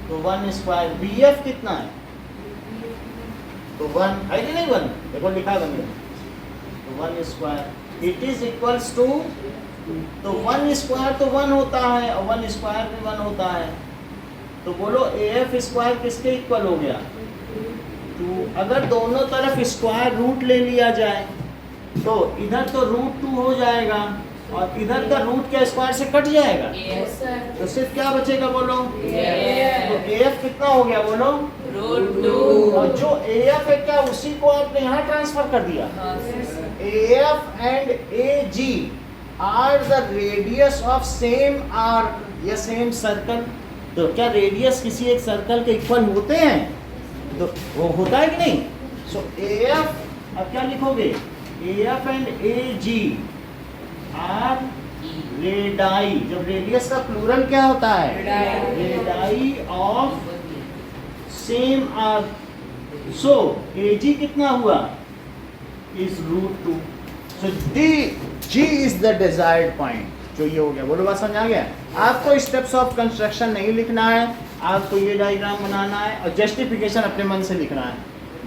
Speaker 1: तो 1 स्क्वायर। बी एफ कितना है? तो 1 है कि नहीं? 1 देखो लिखा बने, तो 1 square it is equals to, तो 1 स्क्वायर तो 1 होता है और 1 स्क्वायर भी 1 होता है, तो बोलो ए एफ स्क्वायर किसके इक्वल हो गया? 2। अगर दोनों तरफ स्क्वायर रूट ले लिया जाए तो इधर तो √2 हो जाएगा और इधर का रूट क्या स्क्वायर से कट जाएगा,
Speaker 2: यस सर।
Speaker 1: तो सिर्फ क्या बचेगा बोलो?
Speaker 2: AF।
Speaker 1: तो ए एफ कितना हो गया बोलो?
Speaker 3: √2।
Speaker 1: और जो ए एफ है क्या उसी को आपने यहाँ ट्रांसफर कर दिया? AF and AG are the radius of same arc या same circle। तो क्या रेडियस किसी एक सर्कल के इक्वल होते हैं? तो वो होता है कि नहीं? सो AF, अब क्या लिखोगे? AF and AG are radii. जब रेडियस का प्लूरल क्या होता है?
Speaker 3: Radii.
Speaker 1: Radii of same arc. So AG कितना हुआ? Is √2। So G is the desired point. जो ये हो गया, बोलो बात समझ आ गया? आपको स्टेप्स ऑफ कंस्ट्रक्शन नहीं लिखना है, आपको ये डायग्राम बनाना है और जस्टिफिकेशन अपने मन से लिखना है।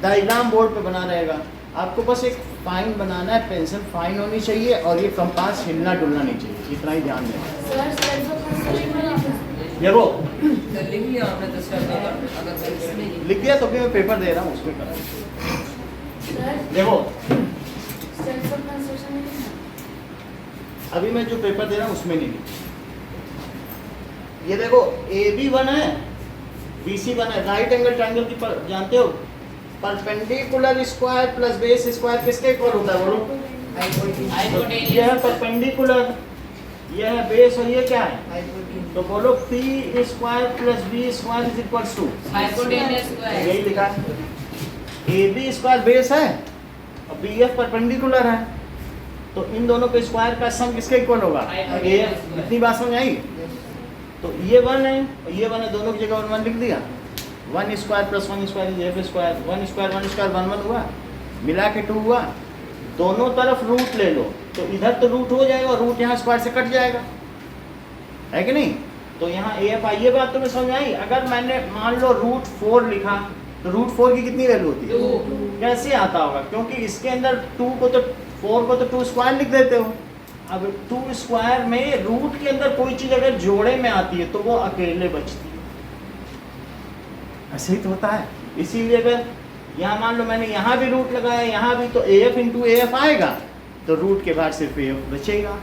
Speaker 1: डायग्राम बोर्ड पे बना रहेगा, आपको बस एक फाइन बनाना है, पेंसिल फाइन होनी चाहिए और ये कंपास हिलना डुलना नहीं चाहिए, इतना ही ध्यान देना।
Speaker 2: सर सेल्फ ऑफ कंस्ट्रक्शन में लिखा
Speaker 1: देखो
Speaker 3: तो लिख लिया आपने तो स्टेप नंबर अगर सेल्स में
Speaker 1: लिख दिया तो भी मैं पेपर दे रहा हूँ उसमें कर।
Speaker 2: सर
Speaker 1: देखो
Speaker 2: सेल्फ ऑफ कंस्ट्रक्शन में लिखा
Speaker 1: अभी मैं जो पेपर दे रहा हूँ उसमें नहीं लिखा। ये देखो AB 1 है, BC 1 है। राइट एंगल ट्रायंगल की जानते हो? Perpendicular square plus base square किसके इक्वल होता है? बोलो।
Speaker 5: हाइपोटेन्यूज।
Speaker 1: यह है परपेंडिकुलर, यह है बेस और ये क्या है? तो बोलो P square plus B square is equal to
Speaker 5: hypotenuse square.
Speaker 1: यही लिखा है। AB स्क्वायर बेस है और BF परपेंडिकुलर है, तो इन दोनों के स्क्वायर का सम किसके इक्वल होगा? AF। इतनी बात समझ आई? तो ये 1 है और ये 1 है, दोनों की जगह 1 लिख दिया। 1 square plus 1 square is AF square. 1 square 1 square 1 1 हुआ, मिला के 2 हुआ। दोनों तरफ रूट ले लो, तो इधर तो रूट हो जाएगा और रूट यहाँ स्क्वायर से कट जाएगा, है कि नहीं? तो यहाँ AF आई। ये बात तुम्हें समझ आई? अगर मैंने मान लो √4 लिखा तो √4 की कितनी वैल्यू होती है?
Speaker 5: 2।
Speaker 1: कैसे आता होगा? क्योंकि इसके अंदर 2 को तो 4 को तो 2 स्क्वायर लिख देते हो। अब 2 स्क्वायर में रूट के अंदर कोई चीज अगर जोड़े में आती है तो वो अकेले बचती है। ऐसे ही तो होता है। इसीलिए अगर यहाँ मान लो मैंने यहाँ भी रूट लगाया, यहाँ भी, तो AF इंटू AF आएगा तो रूट के बाद सिर्फ AF बचेगा।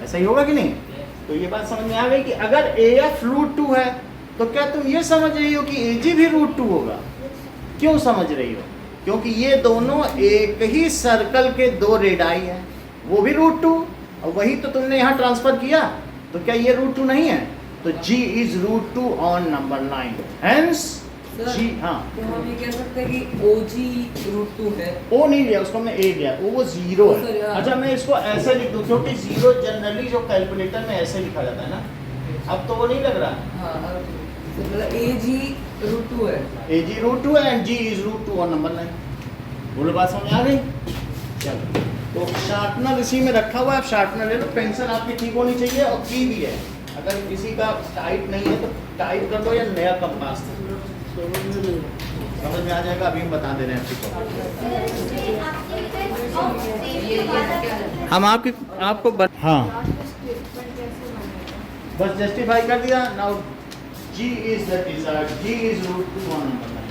Speaker 1: ऐसा ही होगा कि नहीं? तो ये बात समझ में आ गई कि अगर AF √2 है तो क्या तुम ये समझ रही हो कि AG भी √2 होगा? क्यों समझ रही हो? क्योंकि ये दोनों एक ही सर्कल के 2 रेडाई हैं, वो भी √2 और वही तो तुमने यहाँ ट्रांसफर किया, तो क्या ये √2 नहीं है? तो G is √2 on number 9। Hence G। हाँ,
Speaker 3: तो हम ये कह सकते हैं कि OG √2 है।
Speaker 1: O नहीं लिया, उसको मैं A लिया, वो 0
Speaker 3: Sorry,
Speaker 1: है।
Speaker 3: हाँ।
Speaker 1: अच्छा मैं इसको ऐसे लिख दूँ, क्योंकि 0 जनरली जो कैलकुलेटर में ऐसे लिखा जाता है ना, अब तो वो नहीं लग रहा।
Speaker 3: हाँ तो मतलब AG √2 है।
Speaker 1: AG √2 है and G is √2 on number 9। बोलो बात समझ आ गई? चलो, तो शार्पनर इसी में रखा हुआ है, आप शार्पनर ले लो। पेंसिल आपकी ठीक होनी चाहिए और की भी है। अगर किसी का टाइट नहीं है तो टाइट कर दो या नया कंपास समझ में आ जाएगा। अभी हम बता दे रहे हैं हम आपको हाँ बस जस्टिफाई कर दिया। Now G is the desired, G is √2 on number 9।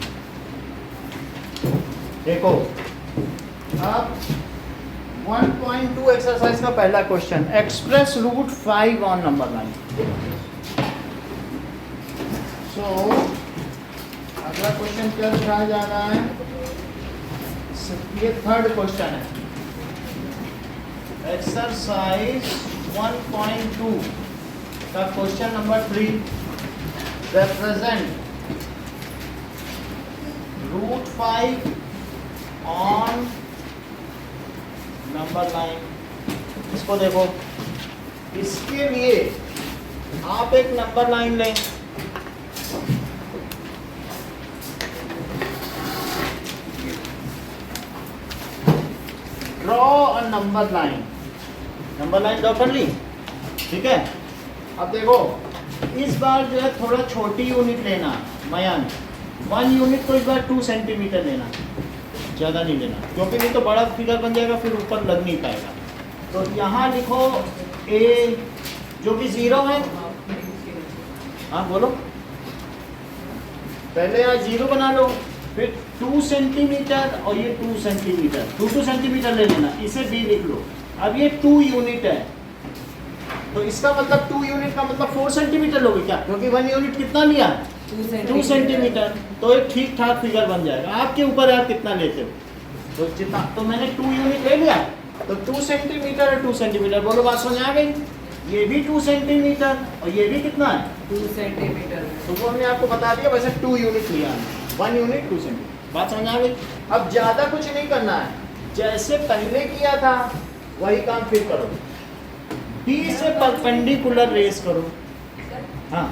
Speaker 1: देखो अब 1.2 एक्सरसाइज का पहला क्वेश्चन, एक्सप्रेस √5 ऑन नंबर 9। सो अगला क्वेश्चन क्या दिखाया जा रहा है? ये थर्ड क्वेश्चन है, एक्सरसाइज 1.2 का question number 3। represent √5 on number 9। इसको देखो, इसके लिए आप एक नंबर लाइन लें। Draw a number line. Number line draw कर ली, ठीक है? अब देखो इस बार जो है थोड़ा छोटी यूनिट लेना, मयान 1 यूनिट को इस बार 2 सेंटीमीटर लेना, ज़्यादा नहीं लेना, क्योंकि नहीं तो बड़ा फिगर बन जाएगा, फिर ऊपर लग नहीं पाएगा। तो यहाँ लिखो A जो कि 0 है। हाँ बोलो, पहले यहाँ 0 बना लो, फिर 2 सेंटीमीटर और ये 2 सेंटीमीटर, 2 सेंटीमीटर ले लेना, इसे B लिख लो। अब ये 2 यूनिट है, तो इसका मतलब 2 यूनिट का मतलब 4 सेंटीमीटर लोगे क्या? क्योंकि 1 यूनिट कितना लिया? 2 सेंटीमीटर। तो एक ठीक ठाक फिगर बन जाएगा। आपके ऊपर है आप कितना लेते हो, तो जितना, तो मैंने 2 यूनिट ले लिया, तो 2 सेंटीमीटर और 2 सेंटीमीटर, बोलो बात समझ आ गई? ये भी 2 सेंटीमीटर और ये भी कितना है?
Speaker 3: 2 सेंटीमीटर।
Speaker 1: तो वो हमने आपको बता दिया, वैसे 2 यूनिट लिया, 1 यूनिट 2 सेंटीमीटर। बात समझ आ गई? अब ज़्यादा कुछ नहीं करना है, जैसे पहले किया था वही काम फिर करो। बी से परपेंडिकुलर रेस करो। हाँ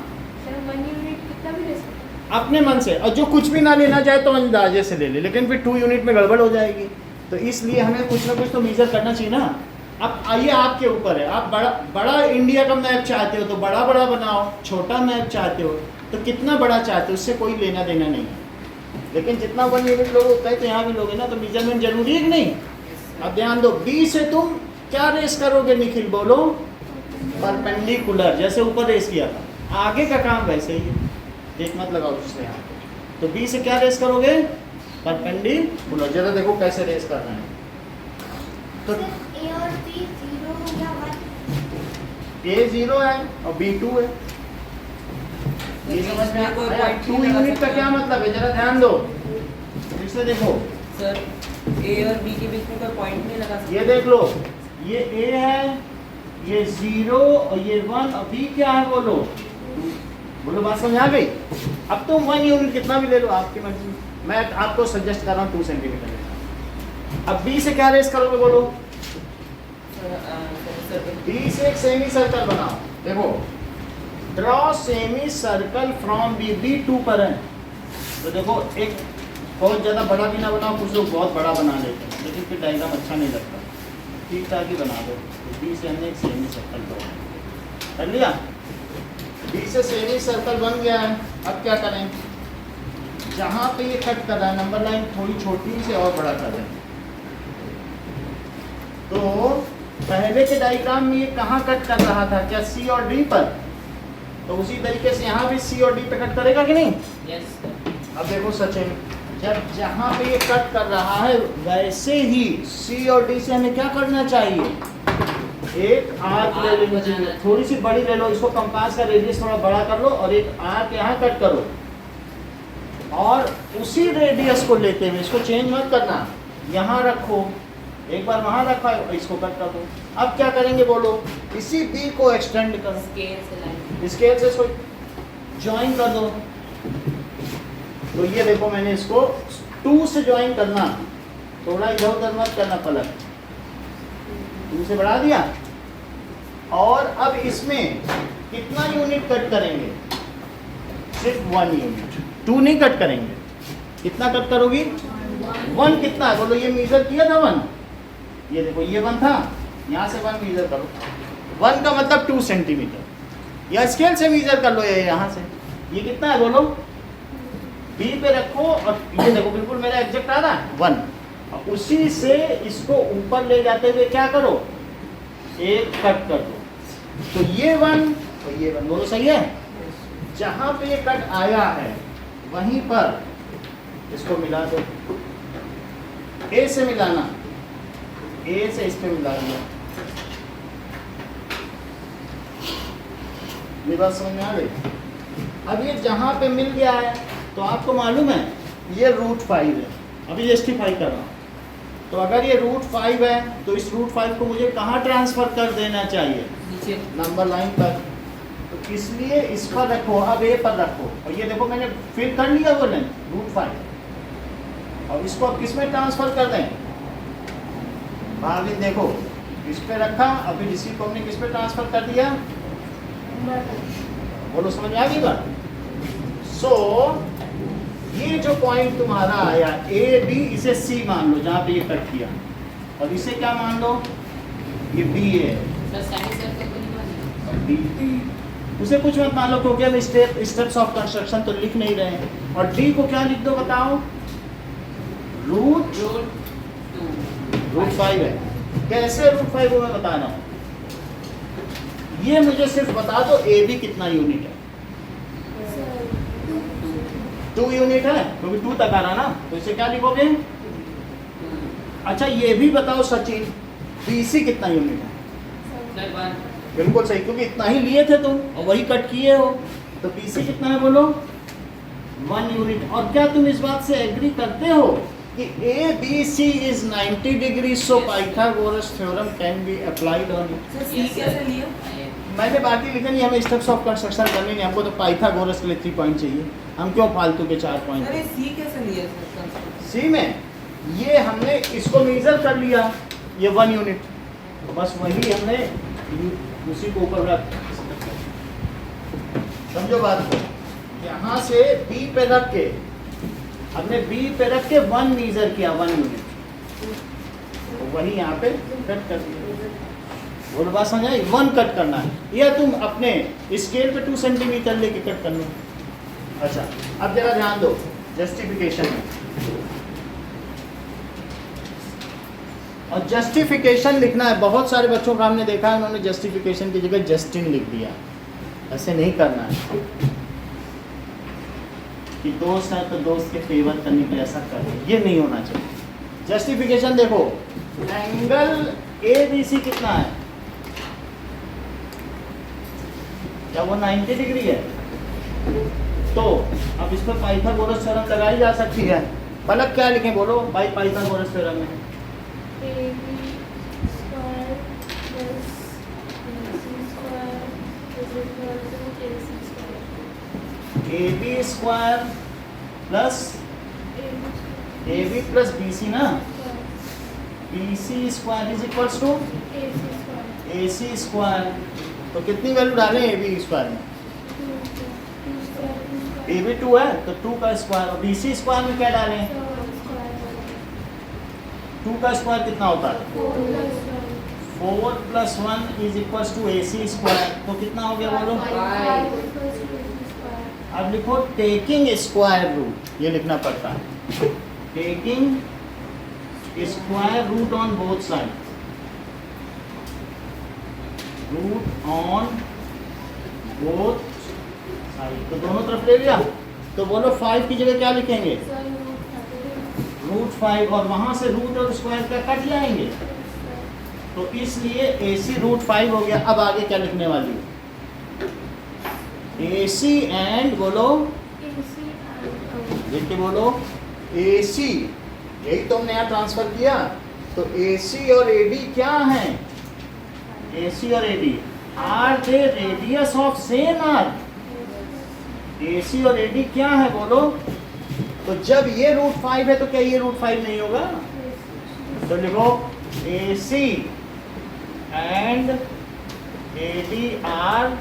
Speaker 2: सर 1 यूनिट कितना भी ले सकते हैं?
Speaker 1: अपने मन से, और जो कुछ भी ना लेना चाहे तो अंदाजे से ले ले, लेकिन फिर 2 यूनिट में गड़बड़ हो जाएगी। तो इसलिए हमें कुछ ना कुछ तो मेजर करना चाहिए ना। अब आइए आपके ऊपर है, आप बड़ा इंडिया का मैप चाहते हो तो बड़ा बड़ा बनाओ, छोटा मैप चाहते हो तो कितना बड़ा चाहते हो, उससे कोई लेना देना नहीं है। लेकिन जितना 1 यूनिट लोग होता है तो यहाँ भी लोगे ना, तो मेजरमेंट जरूरी है कि नहीं। अब ध्यान दो, बी से तुम क्या रेस करोगे निखिल, बोलो परपेंडिकुलर, जैसे ऊपर रेस किया था। आगे का काम वैसे ही है, एक मत लगाओ उससे यहाँ पे। तो बी से क्या रेस करोगे, परपेंडिकुलर। जरा देखो कैसे रेस कर रहे हैं। तो
Speaker 6: सर ए और बी 0 या 1?
Speaker 1: ए 0 है और बी 2 है। ये समझ में आया? 2 यूनिट का क्या मतलब है, जरा ध्यान दो, फिर से देखो।
Speaker 3: सर ए और बी के बीच में कोई पॉइंट नहीं लगा सकते?
Speaker 1: ये देख लो, ये ए है, ये 0 और ये 1, और बी क्या है बोलो, बोलो। बात समझ आ गई? अब तुम 1 यूनिट कितना भी ले लो, आपकी मर्जी। मैं आपको सजेस्ट कर रहा हूँ 2 सेंटीमीटर। अब बी से क्या रेस करोगे बोलो। बी से एक सेमी सर्कल बनाओ। देखो, draw semi circle from B, B 2 पर है। तो देखो, एक बहुत ज़्यादा बड़ा भी ना बनाओ, कुछ लोग बहुत बड़ा बना लेते हैं, लेकिन फिर डायग्राम अच्छा नहीं लगता। ठीक ठाक ही बना दो। तो बी से हमने एक सेमी सर्कल कर लिया। बी से सेमी सर्कल बन गया है। अब क्या करें, जहाँ पे ये कट कर रहा है नंबर लाइन थोड़ी छोटी से और बड़ा कर दें। तो पहले के डायग्राम में ये कहाँ कट कर रहा था, क्या सी और डी पर? तो उसी तरीके से यहाँ भी सी और डी पे कट करेगा कि नहीं?
Speaker 3: यस।
Speaker 1: अब देखो सचिन, जब जहाँ पे ये कट कर रहा है वैसे ही सी और डी से हमें क्या करना चाहिए, एक आर्क ले लेनी चाहिए। थोड़ी सी बड़ी ले लो, इसको कंपास का रेडियस थोड़ा बड़ा कर लो और एक आर्क यहाँ कट करो, और उसी रेडियस को लेते हुए इसको चेंज मत करना, यहाँ रखो, एक बार वहाँ रखा है, इसको कट कर दो। अब क्या करेंगे बोलो, इसी बी को एक्सटेंड करो,
Speaker 5: स्केल से लाइन
Speaker 1: स्केल से इसको ज्वाइन कर दो। तो ये देखो, मैंने इसको 2 से ज्वाइन करना, थोड़ा इधर उधर मत करना, पलट 2 से बढ़ा दिया। और अब इसमें कितना यूनिट कट करेंगे, सिर्फ 1 यूनिट, 2 नहीं कट करेंगे। कितना कट करोगी, 1 कितना है बोलो, ये मेजर किया था 1, ये देखो ये 1 था, यहाँ से 1 मेजर करो। 1 का मतलब 2 सेंटीमीटर, या स्केल से मेजर कर लो, ये यहाँ से, ये कितना है बोलो, बी पे रखो, और ये देखो बिल्कुल मेरा एग्जैक्ट आ रहा है 1, और उसी से इसको ऊपर ले जाते हुए क्या करो, एक कट कर दो। तो ये 1 और ये 1 बोलो सही है। जहाँ पे ये कट आया है वहीं पर इसको मिला दो, ए से मिलाना, ए से इस पे मिला दिया। ये बात समझ में आ गई? अब ये जहाँ पे मिल गया है तो आपको मालूम है ये √5 है, अभी जस्टिफाई कर रहा हूँ। तो अगर ये √5 है तो इस √5 को मुझे कहाँ ट्रांसफ़र कर देना चाहिए,
Speaker 3: नीचे
Speaker 1: नंबर लाइन पर। तो इसलिए इस पर रखो, अब ए पर रखो, और ये देखो मैंने फिल कर लिया वो लाइन √5, और इसको अब किस में ट्रांसफ़र कर दें, भाभी देखो इस पे रखा, अभी इसी को हमने किस पे ट्रांसफ़र कर दिया, बोलो समझ में आ गई बात। सो ये जो पॉइंट तुम्हारा आया ए बी, इसे सी मान लो जहाँ पे ये कट किया, और इसे क्या मान लो, ये बी है
Speaker 5: सर सेमी सर्कल को नहीं मानिए।
Speaker 1: और डी, उसे कुछ मत मान लो क्योंकि हम स्टेप्स ऑफ कंस्ट्रक्शन तो लिख नहीं रहे हैं। और डी को क्या लिख दो बताओ, √5 है। कैसे √5 को मैं बता रहा हूँ, ये मुझे सिर्फ बता दो ए बी कितना यूनिट है। 2 यूनिट है क्योंकि 2 तक आ रहा ना, तो इसे क्या लिखोगे। अच्छा ये भी बताओ सचिन, बीसी कितना यूनिट है।
Speaker 5: सर 1
Speaker 1: बिल्कुल सही, क्योंकि इतना ही लिए थे तुम और वही कट किए हो। तो बीसी कितना है बोलो, 1 यूनिट। और क्या तुम इस बात से एग्री करते हो कि A B C is 90 degree, so Pythagoras theorem can be applied on it.
Speaker 3: Sir C कैसे लिया?
Speaker 1: मैंने बाकी लिखा नहीं, हमें स्टेप्स ऑफ कंस्ट्रक्शन करनी नहीं, हमको तो पाइथागोरस के लिए 3 पॉइंट चाहिए, हम क्यों फालतू के 4 पॉइंट।
Speaker 3: अरे सी कैसे लिया सर?
Speaker 1: सी में ये हमने इसको मेजर कर लिया, ये 1 यूनिट, तो बस वही हमने उसी को ऊपर रख, समझो बात को। यहाँ से बी पे रख के, हमने बी पे रख के 1 मीजर किया, 1 यूनिट, तो वही यहाँ पे कट कर दिया। बोलो बात समझ आई? 1 कट करना है, या तुम अपने स्केल पे 2 सेंटीमीटर लेके कट कर लो। अच्छा, अब जरा ध्यान दो जस्टिफिकेशन में, और जस्टिफिकेशन लिखना है। बहुत सारे बच्चों का हमने देखा है उन्होंने जस्टिफिकेशन की जगह जस्टिन लिख दिया। ऐसे नहीं करना है कि दोस्त है तो दोस्त के फेवर करने के लिए ऐसा करें, ये नहीं होना चाहिए। जस्टिफिकेशन देखो, एंगल ABC कितना है? क्या वो 90 डिग्री है? तो अब इस पर पाइथागोरस थ्योरम लगाई जा सकती है। पलक क्या लिखें बोलो भाई पाइथागोरस थ्योरम में?
Speaker 2: AB square plus BC square is equal to AC square.
Speaker 1: AB square plus AB plus BC ना, BC square is equals to
Speaker 2: AC square.
Speaker 1: AC square. तो कितनी वैल्यू डालें AB स्क्वायर में?
Speaker 2: 2 square.
Speaker 1: AB 2 है तो 2 का square, और BC square में क्या डालें? 2 का स्क्वायर कितना होता है? 4 plus 1 is equals to AC square. तो कितना हो गया बोलो? अब लिखो टेकिंग स्क्वायर रूट, ये लिखना पड़ता है, taking square root on both side, root on both side, तो दोनों तरफ ले लिया। तो बोलो 5 की जगह क्या लिखेंगे? रूट 5, और वहां से रूट और स्क्वायर का कट जाएंगे, तो इसलिए AC रूट 5 हो गया। अब आगे क्या लिखने वाली हो? AC एंड बोलो, लिख के बोलो AC, यही तो हमने यहाँ ट्रांसफर किया। तो AC और AD क्या है? AC और AD are the radius of same arc. AC और AD क्या है बोलो? तो जब ये रूट 5 है तो क्या ये रूट 5 नहीं होगा? तो लिखो AC and AD are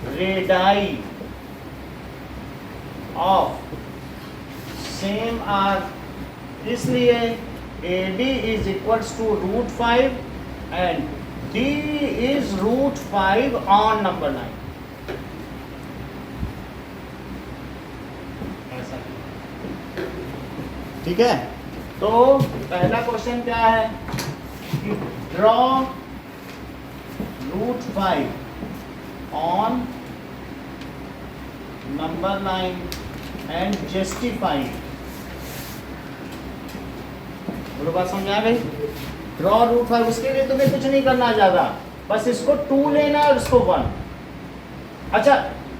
Speaker 1: radii of same arc, इसलिए AD is equals to root 5 and D is root 5 on number 9। ऐसा, ठीक है। तो पहला क्वेश्चन क्या है? Draw root 5 on number 9 and justify. बोलो बात समझ आ गई? ड्रॉ रूट 5, उसके लिए तुम्हें कुछ नहीं करना ज्यादा, बस इसको 2 लेना और इसको 1। अच्छा,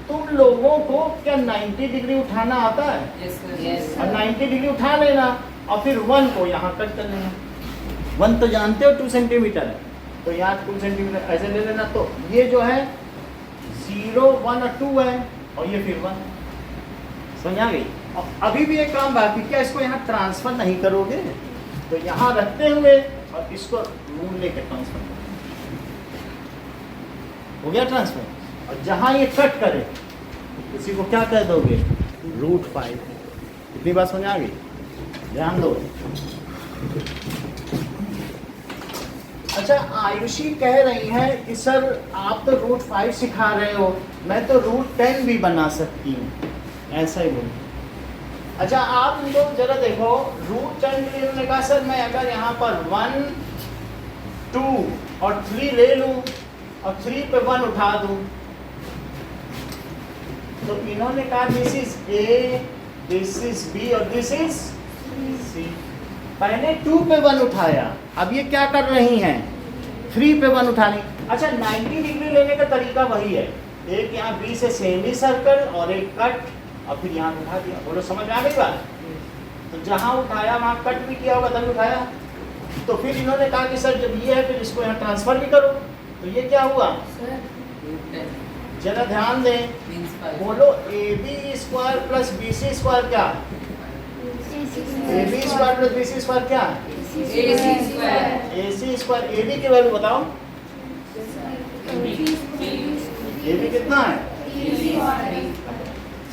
Speaker 1: तुम लोगों को क्या 90 डिग्री उठाना आता है?
Speaker 3: Yes.
Speaker 1: और 90 डिग्री उठा लेना और फिर 1 को यहाँ कट कर लेना। 1 तो जानते हो 2 सेंटीमीटर है, तो यहाँ 2 सेंटीमीटर ऐसे ले लेना। तो ये जो है 0, 1 और 2 है, और ये फिर 1। समझ आ गई? और अभी भी एक काम बाकी, क्या इसको यहाँ ट्रांसफर नहीं करोगे? तो यहाँ रखते हुए और इसको रूट लेके ट्रांसफर करो, हो गया ट्रांसफर। और जहाँ ये कट करे उसी को क्या कह दोगे? रूट 5। इतनी बात समझ आ गई? ध्यान दो। अच्छा, आयुषी कह रही है कि सर आप तो रूट 5 सिखा रहे हो, मैं तो रूट 10 भी बना सकती हूँ, ऐसा ही बोलो। अच्छा, आप लोग जरा देखो, रूट 10 के लिए उन्होंने कहा सर मैं अगर यहाँ पर 1, 2 और 3 ले लूँ और 3 पे 1 उठा दूँ, तो इन्होंने कहा this is A, this is B और दिस इज C। पहले 2 पे 1 उठाया, अब ये क्या कर रही हैं? 3 पे 1 उठानी। अच्छा, 90 डिग्री लेने का तरीका वही है, एक यहाँ B से सेमी सर्कल और एक कट, और फिर यहाँ उठा दिया। बोलो समझ आ गई बात? तो जहाँ उठाया वहाँ कट भी किया होगा तभी उठाया। तो फिर इन्होंने कहा कि सर जब ये है फिर इसको यहाँ ट्रांसफर भी करो। तो ये क्या हुआ? जरा ध्यान दें, बोलो AB square plus BC square क्या? AB square plus BC square क्या?
Speaker 3: AC square.
Speaker 1: AC square. AD की वैल्यू बताओ। ये भी कितना है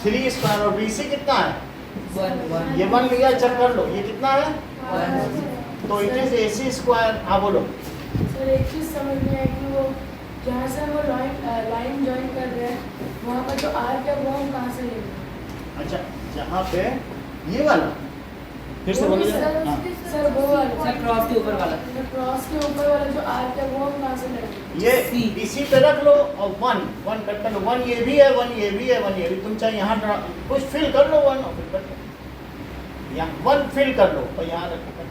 Speaker 1: 3 स्क्वायर और BC कितना है ये 1 लिया, चेक कर लो ये कितना है तो इट इज AC स्क्वायर। हाँ बोलो।
Speaker 2: सर एक चीज़ समझ में आई कि वो जहाँ से वो लाइन ज्वाइन कर रहे हैं वहाँ पर जो आर्क है वो हम कहाँ से लेंगे?
Speaker 1: अच्छा जहाँ पे ये वाला फिर से बोलिए। हाँ
Speaker 2: सर वो वाला
Speaker 3: सर क्रॉस के ऊपर वाला
Speaker 2: क्रॉस के ऊपर वाला जो आर्क है वो हम कहाँ से लेंगे?
Speaker 1: ये इसी पे रख लो और 1 कट कर लो। 1 ये भी है 1 ये भी है 1 ये भी। तुम चाहे यहाँ कुछ फिल कर लो 1 और फिर कर लो यहाँ 1 फिल कर लो और यहाँ रख कर लो।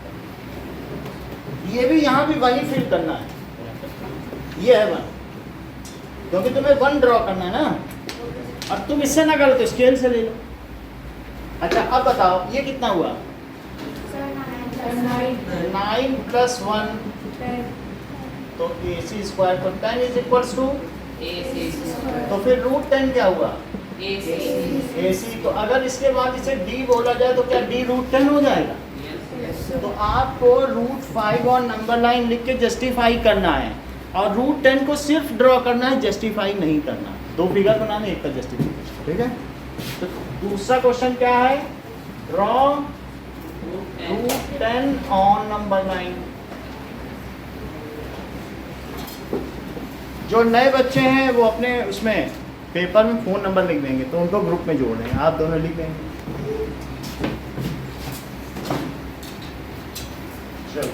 Speaker 1: ये भी यहाँ भी 1 ही फिल करना है। ये है 1 क्योंकि तुम्हें 1 ड्रॉ करना है ना। अब तुम इससे ना करो तो स्केल से ले लो। अच्छा अब बताओ ये कितना हुआ 9 प्लस 1 तो AC स्क्वायर तो 10 इज इक्वल्स टू तो फिर √10 क्या हुआ AC। तो अगर इसके बाद इसे D बोला जाए तो क्या D √10 हो जाएगा? तो आपको √5 और नंबर लाइन लिख के जस्टिफाई करना है और √10 को सिर्फ ड्रॉ करना है, जस्टिफाई नहीं करना। 2 फिगर बनाने एक का जस्टिफिकेशन। ठीक है। तो दूसरा क्वेश्चन क्या है ड्रॉ √10 ऑन नंबर लाइन। जो नए बच्चे हैं वो अपने उसमें पेपर में फ़ोन नंबर लिख देंगे तो उनको ग्रुप में जोड़ देंगे। आप दोनों लिख देंगे। चलो